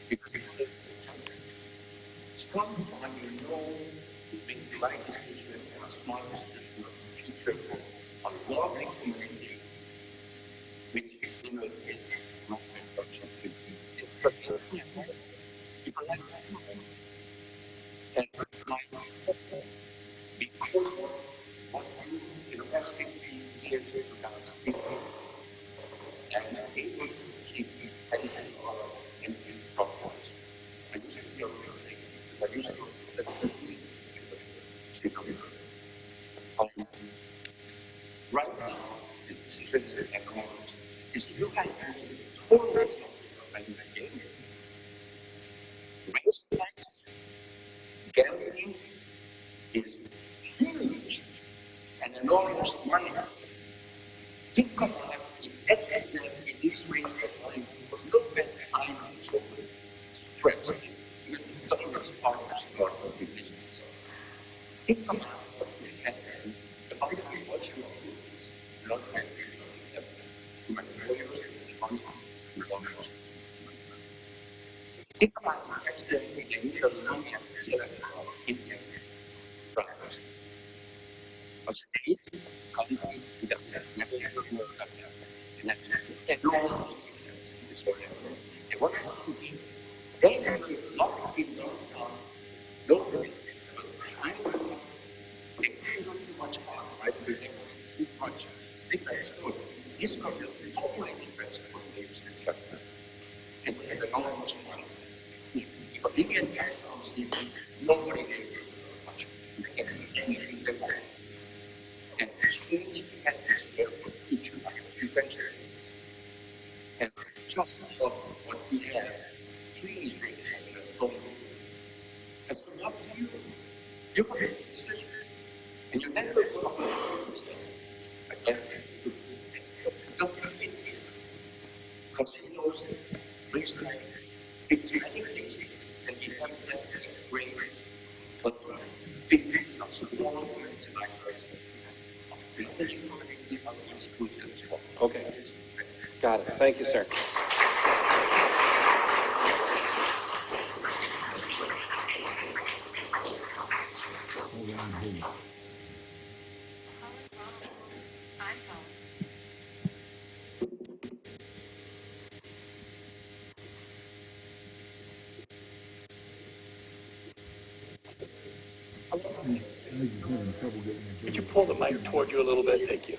Because it is a country. Sometimes you know you make the right decision and a smart decision of the future for a lovely community, which Plymouth is not unfortunately. This is a business if I like and because what you in the past 50 years you guys did and able to keep anything out of and be problems. I used to be a real thing because I used to right now, this decision is economics. Is you guys have totally something about the game. Race tax, gambling is huge and enormous money. Think about if accidentally this race that line a little bit financial stress because something is part of the start of the business. Think about what would happen if I didn't watch your movies, not that we don't have to my lawyers and money to lawyers. Think about if accidentally they need a money and instead of Indian drivers. A state, county, and that's it. Never ever more than that. And that's an enormous difference in this whole area. And what I'm thinking, they have a lot of people downtown, nobody, they couldn't do too much harm, right? Because there was too much difference for this country, totally difference for ladies and gentlemen. And they had enormous money. If a big guy comes in, nobody there will touch it. They can do anything they want. And change the atmosphere for the future. I have 3 grandchildren. And just love what we have. Please raise your hand. Don't do it. That's good enough to you. You can make the decision. And you never will afford yourself. I can't say because it doesn't fit here. Casinos, racetracks, fits many places. And you have that, and it's great. But fit in a small community like us, a building community of institutions. Okay. Got it. Thank you, sir. Could you pull the mic toward you a little bit? Thank you.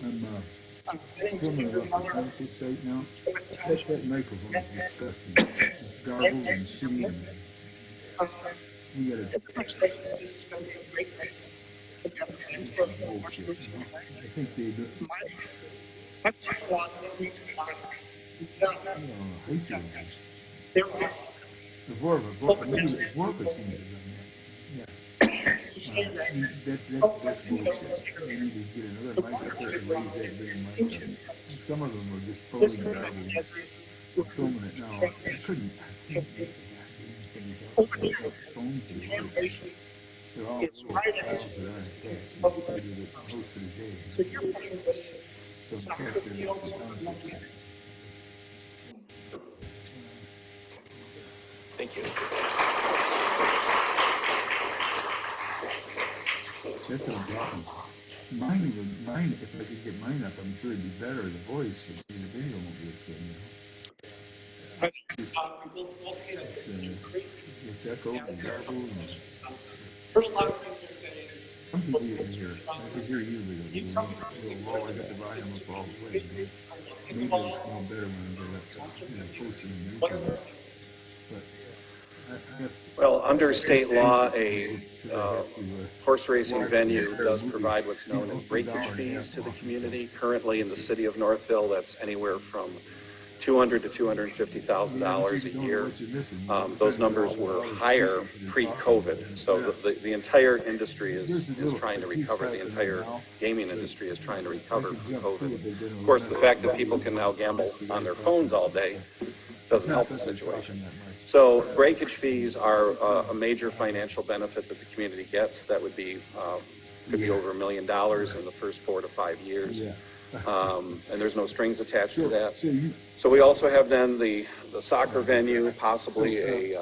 I'm filming it off the 26 8 now. That microphone is disgusting. It's garbled and shitty and we gotta. This is going to be a great thing. I think they do. That's a lot of reason why. High school. There are. The workers seem to have done that. Yeah. That's bullshit. They need to get another mic up there and raise that damn mic up. Some of them are just totally garbled. I'm filming it now. I couldn't. Over there, contamination is right at this So you're putting this soccer fields on left hand. Thank you. That's a problem. Mine, if I could get mine up, I'm sure it'd be better. The voice, but the video won't be as good, you know. It's echoed and garbled. Heard a lot of people say. Some people you can hear. I can hear you a little low. I got the volume up all the way. Maybe it's more better when I get up, posted in YouTube. But Well, under state law, a horse racing venue does provide what's known as breakage fees to the community. Currently, in the city of Northville, that's anywhere from $200,000 to $250,000 a year. Those numbers were higher pre-COVID. So the entire industry is trying to recover. The entire gaming industry is trying to recover from COVID. Of course, the fact that people can now gamble on their phones all day doesn't help the situation. So breakage fees are a major financial benefit that the community gets. That would be, could be over $1 million in the first 4 to 5 years. And there's no strings attached to that. So we also have then the soccer venue, possibly a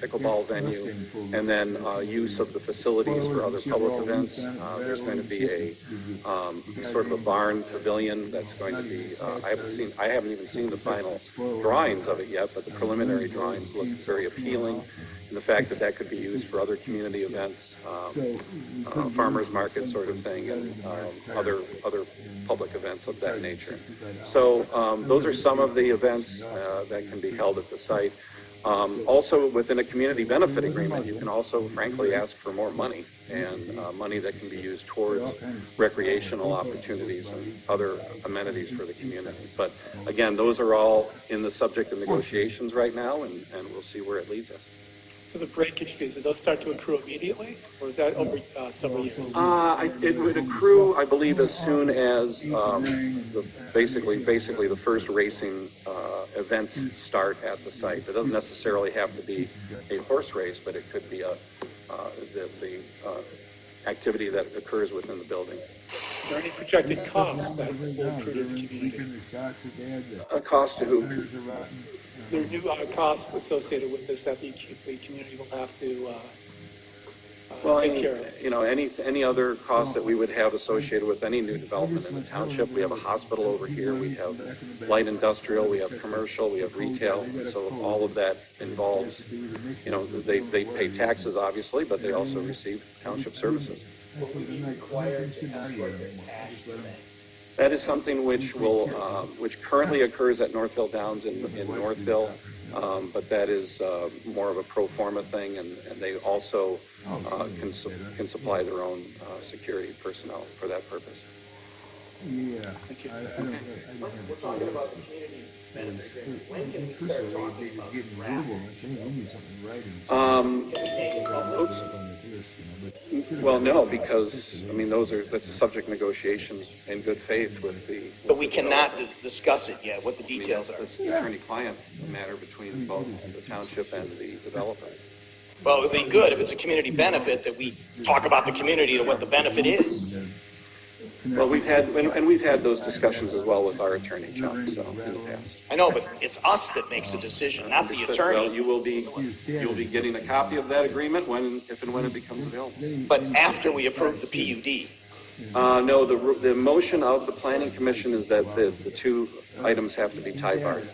pickleball venue, and then use of the facilities for other public events. There's going to be a sort of a barn pavilion that's going to be, I haven't even seen the final drawings of it yet, but the preliminary drawings look very appealing. And the fact that that could be used for other community events, farmers market sort of thing, and other public events of that nature. So those are some of the events that can be held at the site. Also, within a community benefit agreement, you can also, frankly, ask for more money, and money that can be used towards recreational opportunities and other amenities for the community. But again, those are all in the subject of negotiations right now, and we'll see where it leads us. So the breakage fees, do those start to accrue immediately, or is that over several years? It would accrue, I believe, as soon as basically the first racing events start at the site. It doesn't necessarily have to be a horse race, but it could be the activity that occurs within the building. Are there any projected costs that will accrue to the community? A cost to who? There are new costs associated with this that the community will have to take care of. You know, any other costs that we would have associated with any new development in the township. We have a hospital over here, we have light industrial, we have commercial, we have retail, and so all of that involves, you know, they pay taxes obviously, but they also receive township services. That is something which will, which currently occurs at Northville Downs in Northville, but that is more of a pro forma thing, and they also can supply their own security personnel for that purpose. Yeah. Thank you. We're talking about the community benefit. When can we start talking about Well, no, because, I mean, that's a subject negotiations in good faith with the... But we cannot discuss it yet, what the details are. It's the attorney-client matter between both the township and the developer. Well, it would be good if it's a community benefit that we talk about the community and what the benefit is. Well, we've had those discussions as well with our attorney, Chuck, so, in the past. I know, but it's us that makes the decision, not the Well, attorney. you will be getting a copy of that agreement if and when it becomes available. But after we approve the PUD. No, the motion of the planning commission is that the two items have to be tie-barred.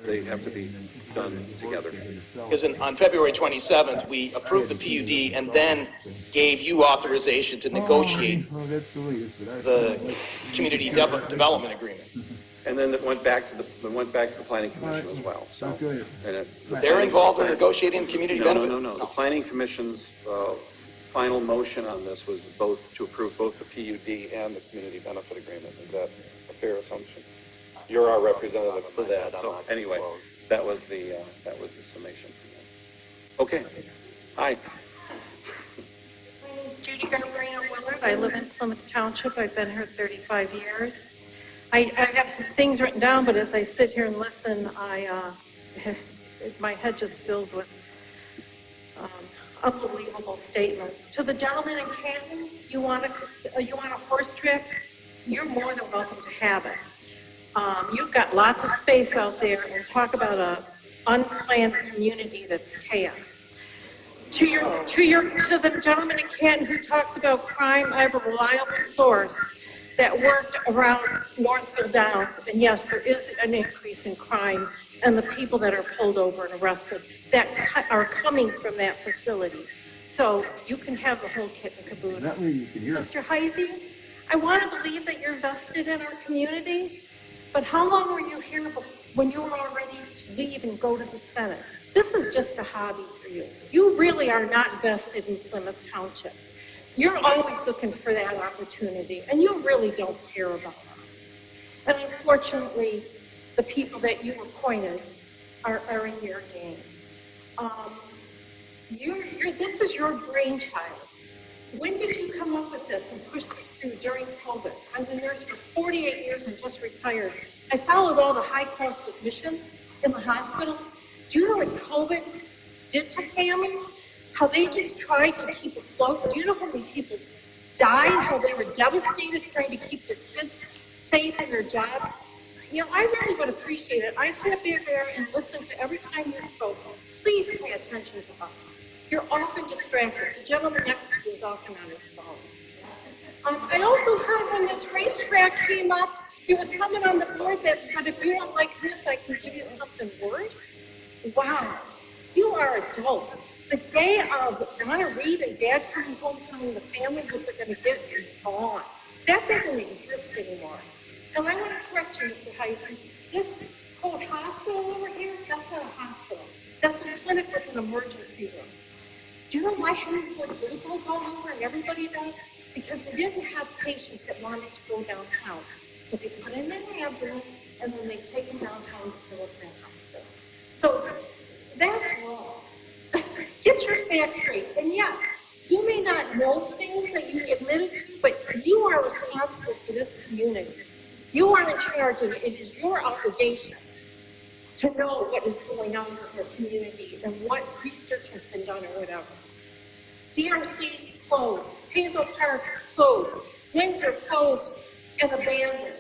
They have to be done together. Because on February 27th, we approved the PUD and then gave you authorization to negotiate the community development agreement. And then it went back to the planning commission as well, so. They're involved in negotiating the community benefit? No. The planning commission's final motion on this was to approve both the PUD and the community benefit agreement. Is that a fair assumption? You're our representative for that, so anyway, that was the summation. Okay, hi. My name's Judy Garbarino Willard. I live in Plymouth Township. I've been here 35 years. I have some things written down, but as I sit here and listen, my head just fills with unbelievable statements. To the gentleman in Canton, you want a horse track? You're more than welcome to have it. You've got lots of space out there, and talk about a unplanned community that's chaos. To the gentleman in Canton who talks about crime, I have a reliable source that worked around Northville Downs, and yes, there is an increase in crime, and the people that are pulled over and arrested that are coming from that facility. So you can have the whole kit and caboodle. Mr. Heisey, I want to believe that you're vested in our community, But how long were you here when you were all ready to leave and go to the Senate? This is just a hobby for you. You really are not vested in Plymouth Township. You're always looking for that opportunity, and you really don't care about us. And unfortunately, the people that you appointed are in your game. This is your brainchild. When did you come up with this and push this through during COVID? I was a nurse for 48 years and just retired. I followed all the high-cost admissions in the hospitals. Do you know what COVID did to families? How they just tried to keep afloat? Do you know how many people died? How they were devastated trying to keep their kids safe in their jobs? You know, I really would appreciate it. I sat back there and listened to every time you spoke. Please pay attention to us. You're often distracted. The gentleman next to you is often on his phone. I also heard when this racetrack came up, there was someone on the board that said, if you don't like this, I can give you something worse. Wow, you are adult. The day of Donna Reed and Dad coming home telling the family what they're going to get is gone. That doesn't exist anymore. And I want to correct you, Mr. Heisen. This quote hospital over here, that's not a hospital. That's a clinic with an emergency room. Do you know why Henry Ford gives those all over and everybody does? Because they didn't have patients that wanted to go downtown. So they put in an ambulance and then they take them downtown to fill up that hospital. So that's wrong. Get your facts straight. And yes, you may not know things that you admitted to, but you are responsible for this community. You are in charge and it is your obligation to know what is going on with our community and what research has been done or whatever. DRC closed, Hazel Park closed, Windsor closed and abandoned.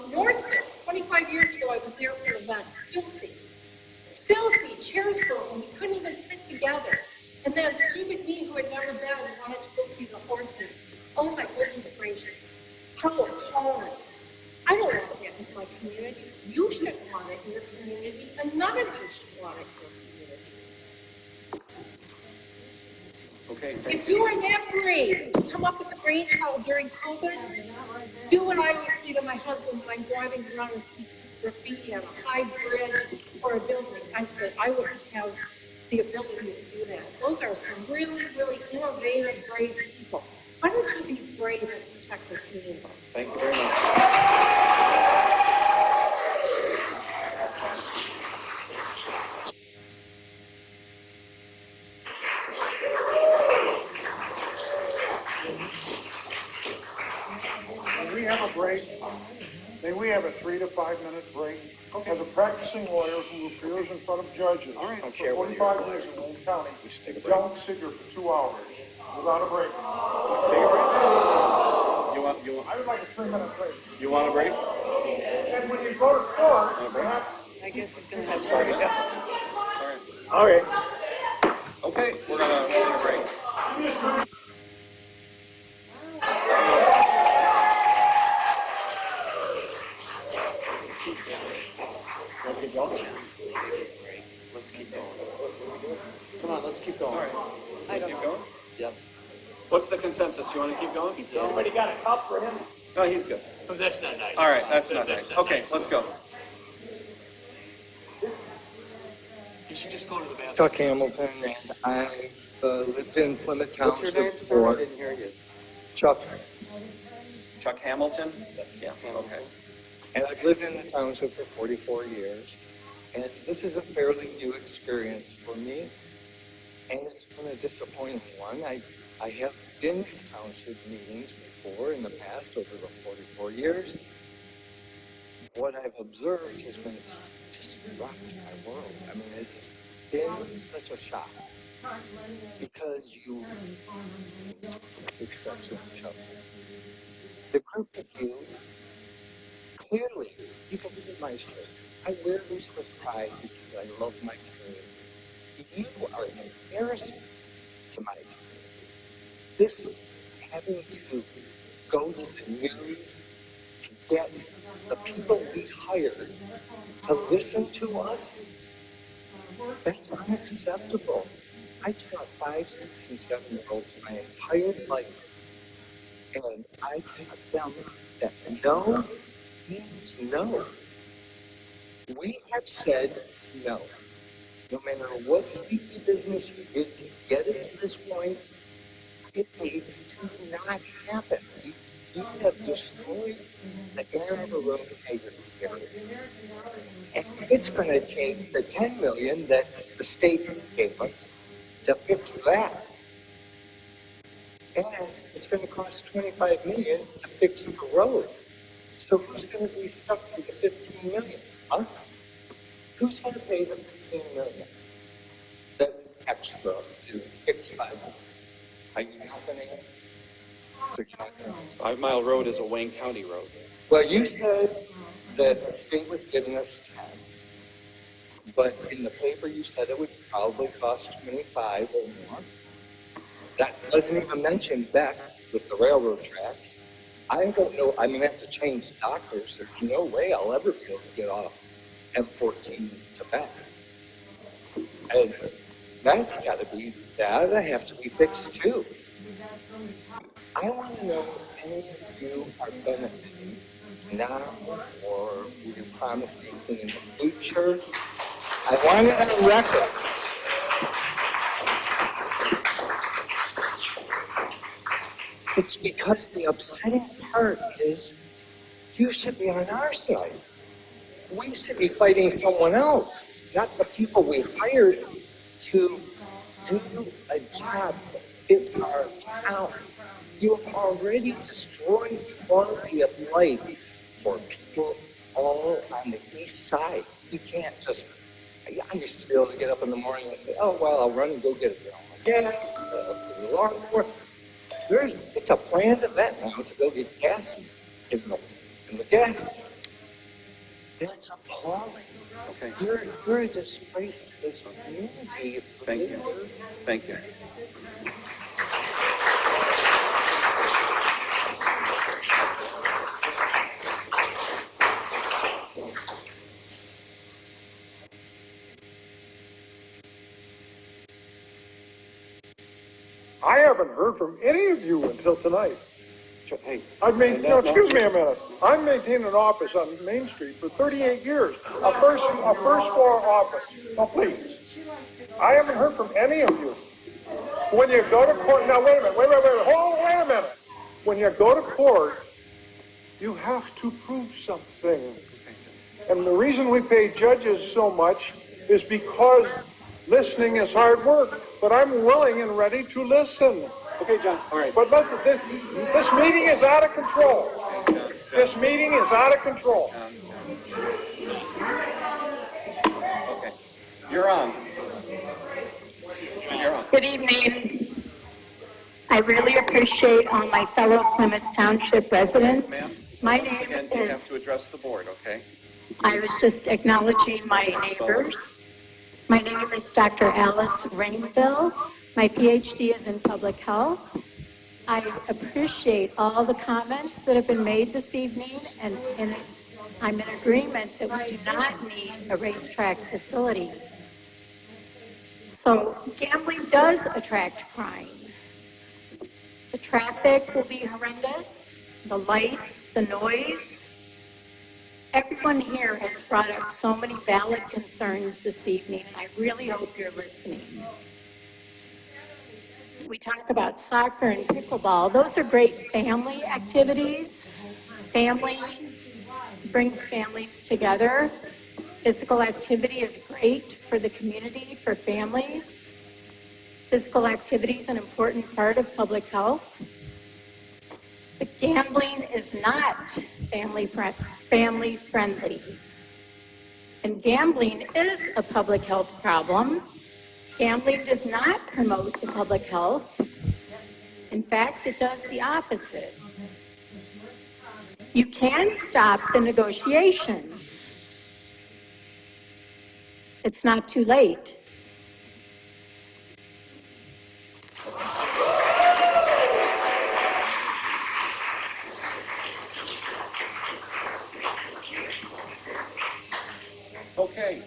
Northville, 25 years ago, I was there for an event, filthy, chairs broken, we couldn't even sit together. And then stupid me who had never been and wanted to go see the horses. Oh my goodness gracious, how appalling. I don't want that in my community. You shouldn't want it in your community, and none of you should want it in your community. Okay. If you are that brave to come up with the brainchild during COVID, do what I always say to my husband when I'm driving around and see graffiti on a high bridge or a building. I said, I wouldn't have the ability to do that. Those are some really, really innovative, brave people. Why don't you be brave and protect your community? Thank you very much. May we have a break? May we have a 3 to 5 minute break? As a practicing lawyer who appears in front of judges for 45 years in Wayne County, don't sit here for 2 hours without a break. Take a break. I would like a 3-minute break. You want a break? And when you go to sports, I guess it's going to have to All right. Okay, we're gonna take a break. Let's keep going. Let's keep going. Come on, let's keep going. All right. Keep going? Yep. What's the consensus? You want to keep going? Anybody got a cup for him? No, he's good. Oh, that's not nice. All right, that's not nice. Okay, let's go. You should just go to the bathroom. Chuck Hamilton, and I've lived in Plymouth What's your name, Township sir? I for didn't hear you. Chuck, Chuck Hamilton? Yes. Yeah, okay. and I've lived in the township for 44 years. And this is a fairly new experience for me, and it's been a disappointing one. I have been to township meetings before in the past over the 44 years. What I've observed has been just rocked my world. I mean, it's been such a shock because you accept each other. The group of you, clearly, you can see my shirt. I wear this with pride because I love my community. You are an embarrassment to my community. This having to go to the news to get the people we hired to listen to us, that's unacceptable. I taught 5, 6, and 7-year-olds my entire life, and I taught them that no means no. We have said no. No matter what sneaky business you did to get it to this point, it needs to not happen. You have destroyed the Ann Arbor Road aggregate area. And it's going to take the $10 million that the state gave us to fix that. And it's going to cost $25 million to fix the road. So who's going to be stuck for the $15 million? Us? Who's going to pay the $15 million? That's extra to fix 5 Mile. Are you not going to answer? So you're not going to answer? 5 Mile Road is a Wayne County road. Well, you said that the state was giving us 10. But in the paper, you said it would probably cost 25 or more. That doesn't even mention Beck with the railroad tracks. I don't know. I'm going to have to change doctors. There's no way I'll ever be able to get off M14 to Beck. And that's got to have to be fixed too. I want to know if any of you are benefiting now or will you promise anything in the future. I want it on record. It's because the upsetting part is you should be on our side. We should be fighting someone else, not the people we hired to do a job that fits our town. You have already destroyed the quality of life for people all on the east side. You can't just, I used to be able to get up in the morning and say, oh, well, I'll run and go get a gallon of gas for the lawnmower. It's a planned event now to go get gas in the gas tank. That's appalling. Okay. You're a disgrace to this community. Thank you. Thank you. I haven't heard from any of you until tonight. Hey, excuse me a minute. I've maintained an office on Main Street for 38 years, a first floor office. Oh, please. I haven't heard from any of you. When you go to court, now wait a minute, wait a minute. When you go to court, you have to prove something. And the reason we pay judges so much is because listening is hard work, but I'm willing and ready to listen. Okay, John, all right. But listen, this meeting is out of control. This meeting is out of control. Okay, you're on. You're on. Good evening. I really appreciate all my fellow Plymouth Township residents. My name Again, you have is, to address the board, okay? I was just acknowledging my neighbors. My name is Dr. Alice Rainville. My PhD is in public health. I appreciate all the comments that have been made this evening, and I'm in agreement that we do not need a racetrack facility. So gambling does attract crime. The traffic will be horrendous, the lights, the noise. Everyone here has brought up so many valid concerns this evening, and I really hope you're listening. We talk about soccer and pickleball. Those are great family activities. Family brings families together. Physical activity is great for the community, for families. Physical activity is an important part of public health. But gambling is not family friendly. And gambling is a public health problem. Gambling does not promote the public health. In fact, it does the opposite. You can stop the negotiations. It's not too late. Okay.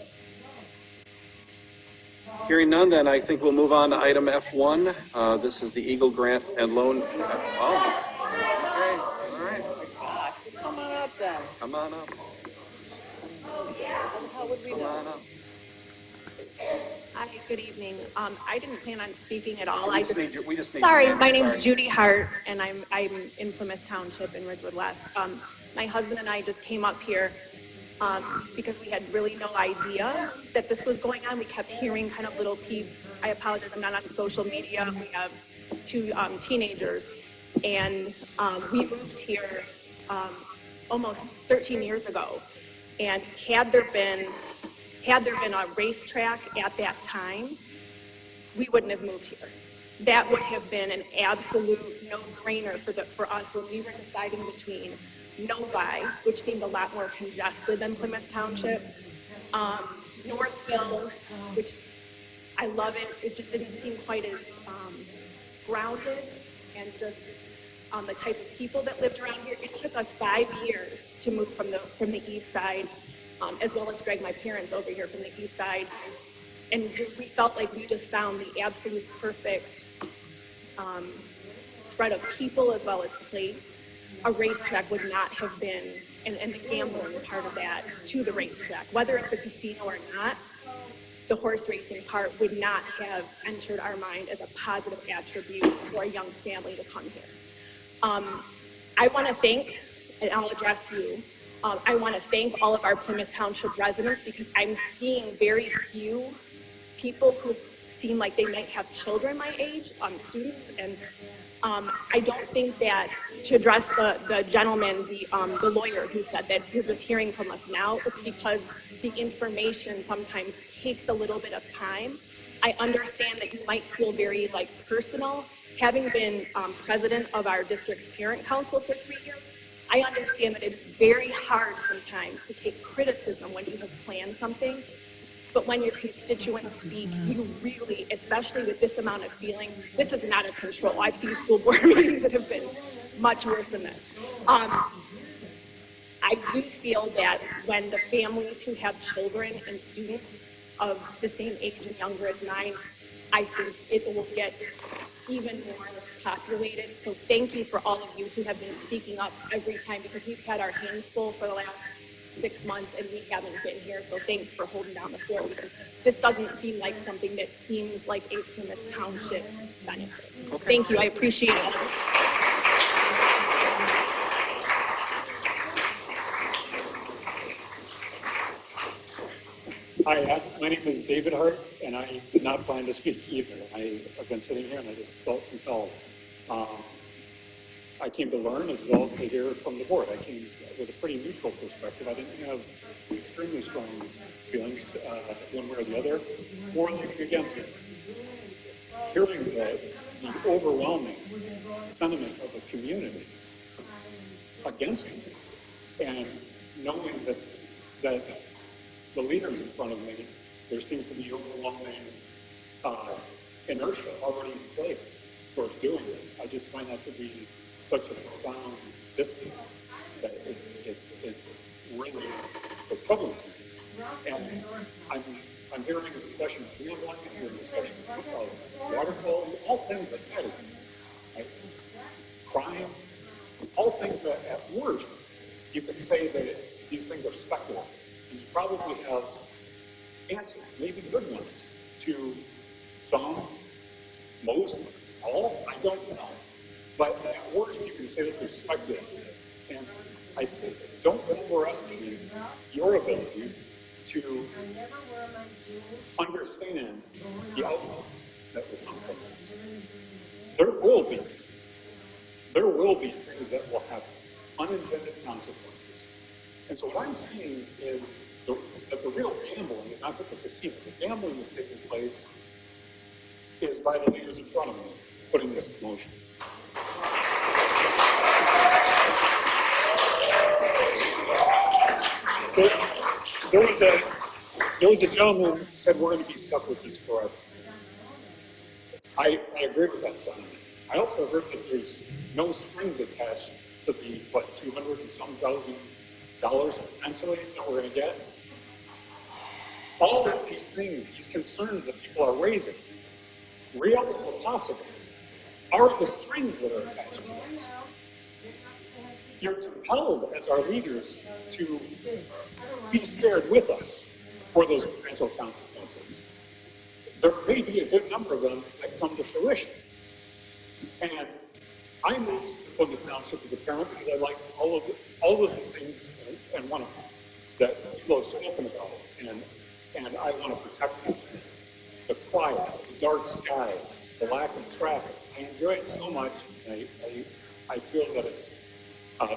Hearing none, then I think we'll move on to item F1. This is the Eagle Grant and Loan. Oh, okay, all right. Come on up then. Come on up. How would we Come know? on up. Hi, good evening. I didn't plan on speaking at all. We I just just, need your sorry, name. my name's Sorry. Judy Hart, and I'm in Plymouth Township in Ridgewood West. My husband and I just came up here because we had really no idea that this was going on. We kept hearing kind of little peeps. I apologize, I'm not on social media. We have two teenagers, and we moved here almost 13 years ago. And had there been a racetrack at that time, we wouldn't have moved here. That would have been an absolute no-brainer for us when we were deciding between Novi, which seemed a lot more congested than Plymouth Township, Northville, which I love it. It just didn't seem quite as grounded and just the type of people that lived around here. It took us 5 years to move from the east side, as well as drag my parents over here from the east side. And we felt like we just found the absolute perfect spread of people as well as place. A racetrack would not have been, and the gambling part of that to the racetrack. Whether it's a casino or not, the horse racing part would not have entered our mind as a positive attribute for a young family to come here. I want to thank, and I'll address you, I want to thank all of our Plymouth Township residents because I'm seeing very few people who seem like they might have children my age, students, and I don't think that, to address the gentleman, the lawyer who said that you're just hearing from us now, it's because the information sometimes takes a little bit of time. I understand that you might feel very personal. Having been president of our district's parent council for 3 years, I understand that it's very hard sometimes to take criticism when you have planned something. But when your constituents speak, you really, especially with this amount of feeling, this is not out of control. I've seen school board meetings that have been much worse than this. I do feel that when the families who have children and students of the same age and younger as mine, I think it will get even more populated. So thank you for all of you who have been speaking up every time, because we've had our hands full for the last 6 months and we haven't been here. So thanks for holding down the fort, because this doesn't seem like something that seems like a Plymouth Township benefit. Okay. Thank you. I appreciate it. Hi, my name is David Hart, and I did not plan to speak either. I've been sitting here and I just felt compelled. I came to learn as well to hear from the board. I came with a pretty neutral perspective. I didn't have extremely strong feelings one way or the other, or leaning against it. Hearing the overwhelming sentiment of the community against this, and knowing that the leaders in front of me, there seems to be overwhelming inertia already in place towards doing this. I just find that to be such a profound disconnect that it really is troubling to me. And I'm hearing a discussion of gambling, I'm hearing a discussion of water quality, all things that matter to me. Right? Crime, all things that at worst, you could say that these things are speculative. And you probably have answers, maybe good ones, to some, most, all, I don't know. But at worst, you can say that they're speculative. And I think, don't overestimate your ability to understand the outcomes that will come from this. There will be things that will happen, unintended consequences. And so what I'm seeing is that the real gambling is not at the casino. The gambling that's taking place is by the leaders in front of me putting this in motion. There was a gentleman who said we're going to be stuck with this forever. I agree with that sentiment. I also heard that there's no strings attached to the, $200 and some thousand potentially that we're going to get. All of these things, these concerns that people are raising, real or possible, are the strings that are attached to us. you're compelled as our leaders to be scared with us for those potential consequences. There may be a good number of them that come to fruition. And I moved to Plymouth Township as a parent because I liked all of the things, and one of them that people have spoken about, and I want to protect those things. The quiet, the dark skies, the lack of traffic. I enjoy it so much, and I feel that it's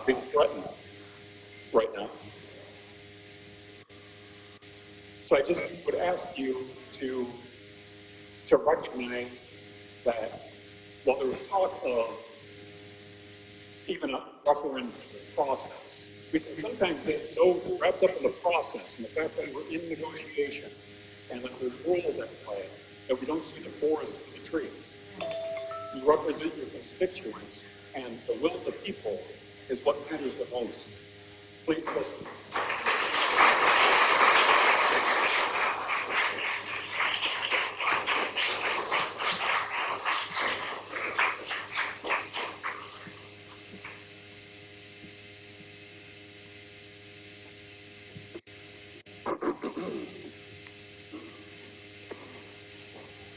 being threatened right now. So I just would ask you to recognize that while there was talk of even a referendums, a process, we can sometimes get so wrapped up in the process and the fact that we're in negotiations and that there's rules at play that we don't see the forest for the trees. You represent your constituents, and the will of the people is what matters the most. Please listen.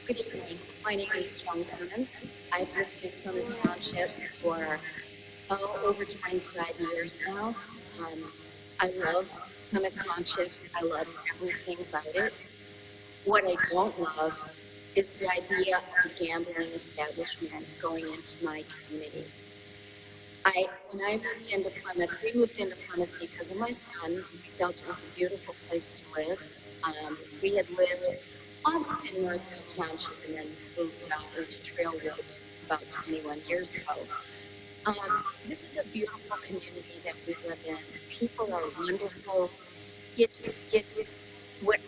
Good evening. My name is Joan Cummins. I've lived in Plymouth Township for over 25 years now. I love Plymouth Township. I love everything about it. What I don't love is the idea of a gambling establishment going into my community. When I moved into Plymouth, we moved into Plymouth because of my son. We felt it was a beautiful place to live. We had lived almost in Northfield Township and then moved down into Trailwood about 21 years ago. This is a beautiful community that we live in. People are wonderful. It's what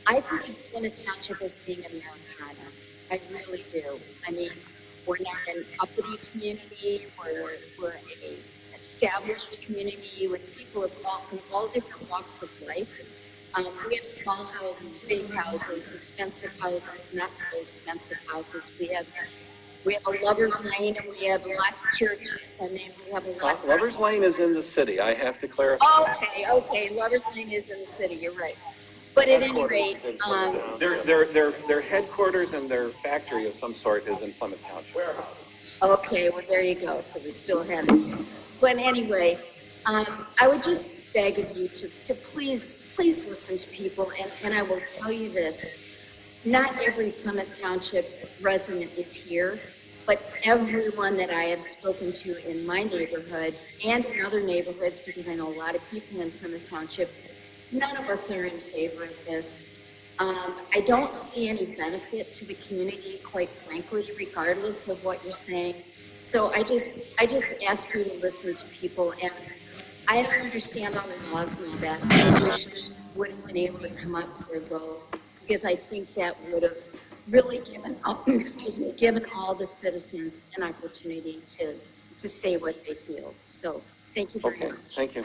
I think of Plymouth Township as being Americana. I really do. I mean, we're not an uppity community. We're a established community with people from all different walks of life. We have small houses, big houses, expensive houses, not so expensive houses. We have a Lover's Lane, and we have lots of churches. I mean, we have a lot of... Lover's Lane is in the city, I have to clarify. Okay, Lover's Lane is in the city, you're right. But at any rate, Their headquarters and their factory of some sort is in Plymouth Township. okay, well, there you go, so we still have it. But anyway, I would just beg of you to please listen to people, and I will tell you this, not every Plymouth Township resident is here, but everyone that I have spoken to in my neighborhood and in other neighborhoods, because I know a lot of people in Plymouth Township, none of us are in favor of this. I don't see any benefit to the community, quite frankly, regardless of what you're saying. So I just ask you to listen to people, and I don't understand all the laws and all that. I wish this would have been able to come up for a vote, because I think that would have really given all the citizens an opportunity to say what they feel. So thank you very much. Thank you.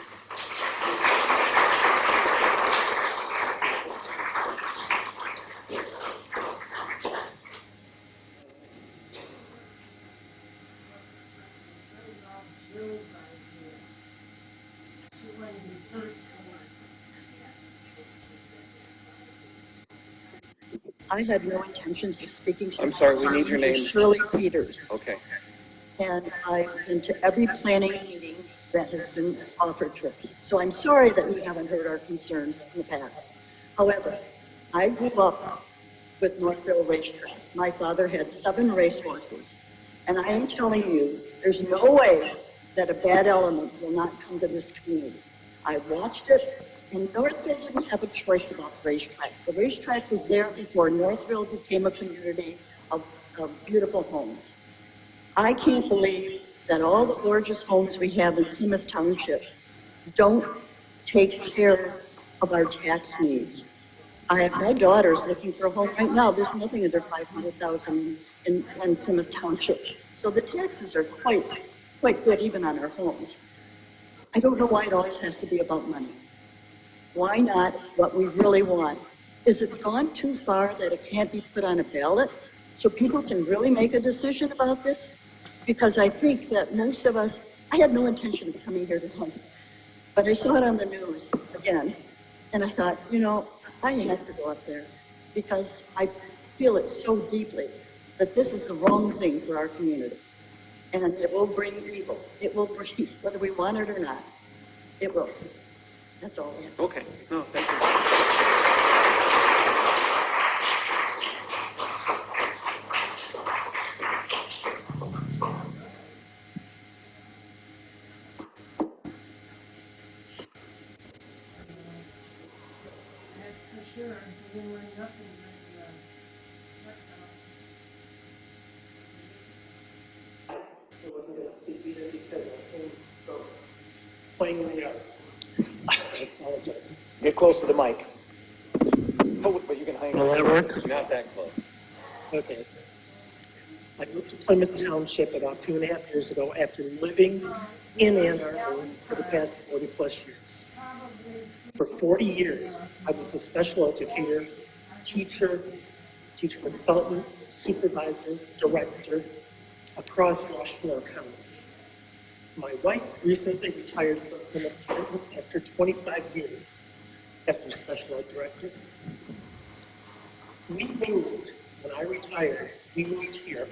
I had no intentions of speaking to you. I'm sorry, we need your name. Shirley Peters. Okay. And I've been to every planning meeting that has been offered to us. So I'm sorry that you haven't heard our concerns in the past. However, I grew up with Northville Racetrack. My father had 7 racehorses. And I am telling you, there's no way that a bad element will not come to this community. I watched it. And Northville didn't have a choice about the racetrack. The racetrack was there before Northville became a community of beautiful homes. I can't believe that all the gorgeous homes we have in Plymouth Township don't take care of our tax needs. My daughter's looking for a home right now. There's nothing under $500,000 in Plymouth Township. So the taxes are quite good even on our homes. I don't know why it always has to be about money. Why not what we really want? Is it gone too far that it can't be put on a ballot so people can really make a decision about this? Because I think that most of us I had no intention of coming here tonight, but I saw it on the news again, and I thought, I have to go up there because I feel it so deeply that this is the wrong thing for our community. And it will bring evil. It will bring, whether we want it or not, it will. That's all I have to say. Okay, no, thank you. I wasn't gonna speak either because I came from playing in the yard. I apologize. Get close to the mic. Oh, but you can hang. Will that work? Not that close. Okay. I moved to Plymouth Township about 2.5 years ago after living in Ann Arbor for the past 40+ years. For 40 years, I was a special educator, teacher consultant, supervisor, director across Washington County. My wife recently retired from Plymouth Canton after 25 years as their special ed director. We moved, when I retired, we moved here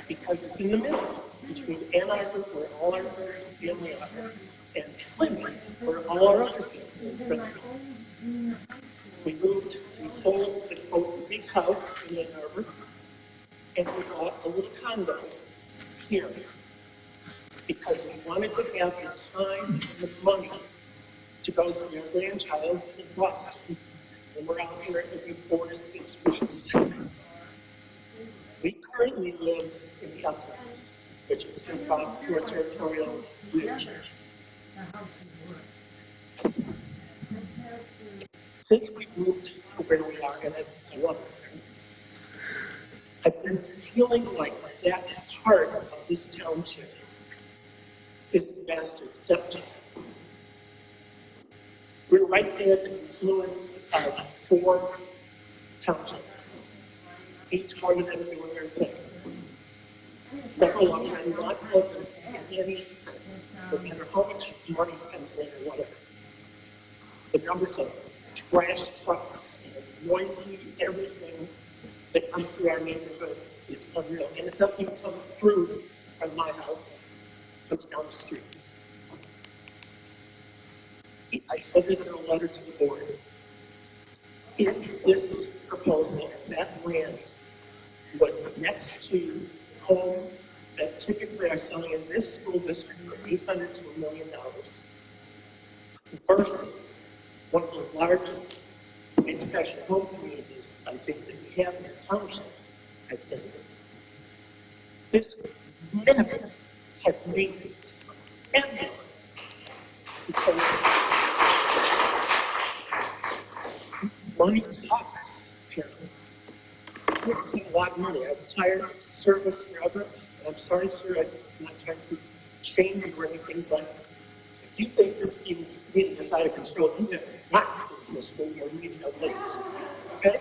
because it's in the middle between Ann Arbor, where all our friends and family are, and Plymouth, where all our other family and friends are. We sold the big house in Ann Arbor, and we bought a little condo here because we wanted to have the time and the money to go see our grandchild in Boston, and we're out here every 4 to 6 weeks. We currently live in the Uplands, which is just off your territorial bridge. Since we moved to where we are, and I love it there, I've been feeling like that part of this township is the bastard stepchild. We're right there at the confluence of 4 townships, each one of them doing their thing. Several of them not pleasant in any sense, no matter how much money comes in or whatever. The numbers of trash trucks and noisy everything that come through our neighborhoods is unreal. And it doesn't even come through from my house, it comes down the street. I said this in a letter to the board. If this proposal and that land was next to homes that typically are selling in this school district for $800,000 to $1 million, versus one of the largest manufactured home communities, I think, that we have in the township, I think, this would never have made this ever, because money talks, apparently. I think a lot of money. I retired from service forever, and I'm sorry, sir, I'm not trying to shame you or anything, but if you think this meeting is out of control, you have not been to a school board meeting of late. Okay?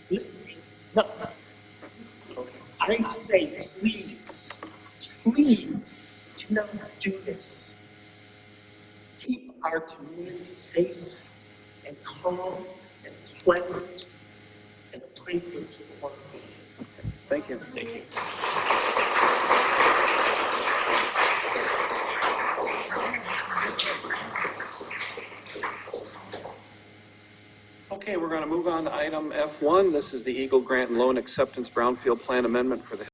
This meeting, nothing. I say, please, do not do this. Keep our community safe and calm and pleasant and a place where people want to be. Thank you. Thank you. Okay, we're going to move on to item F1. This is the Eagle Grant and Loan Acceptance Brownfield Plan Amendment for the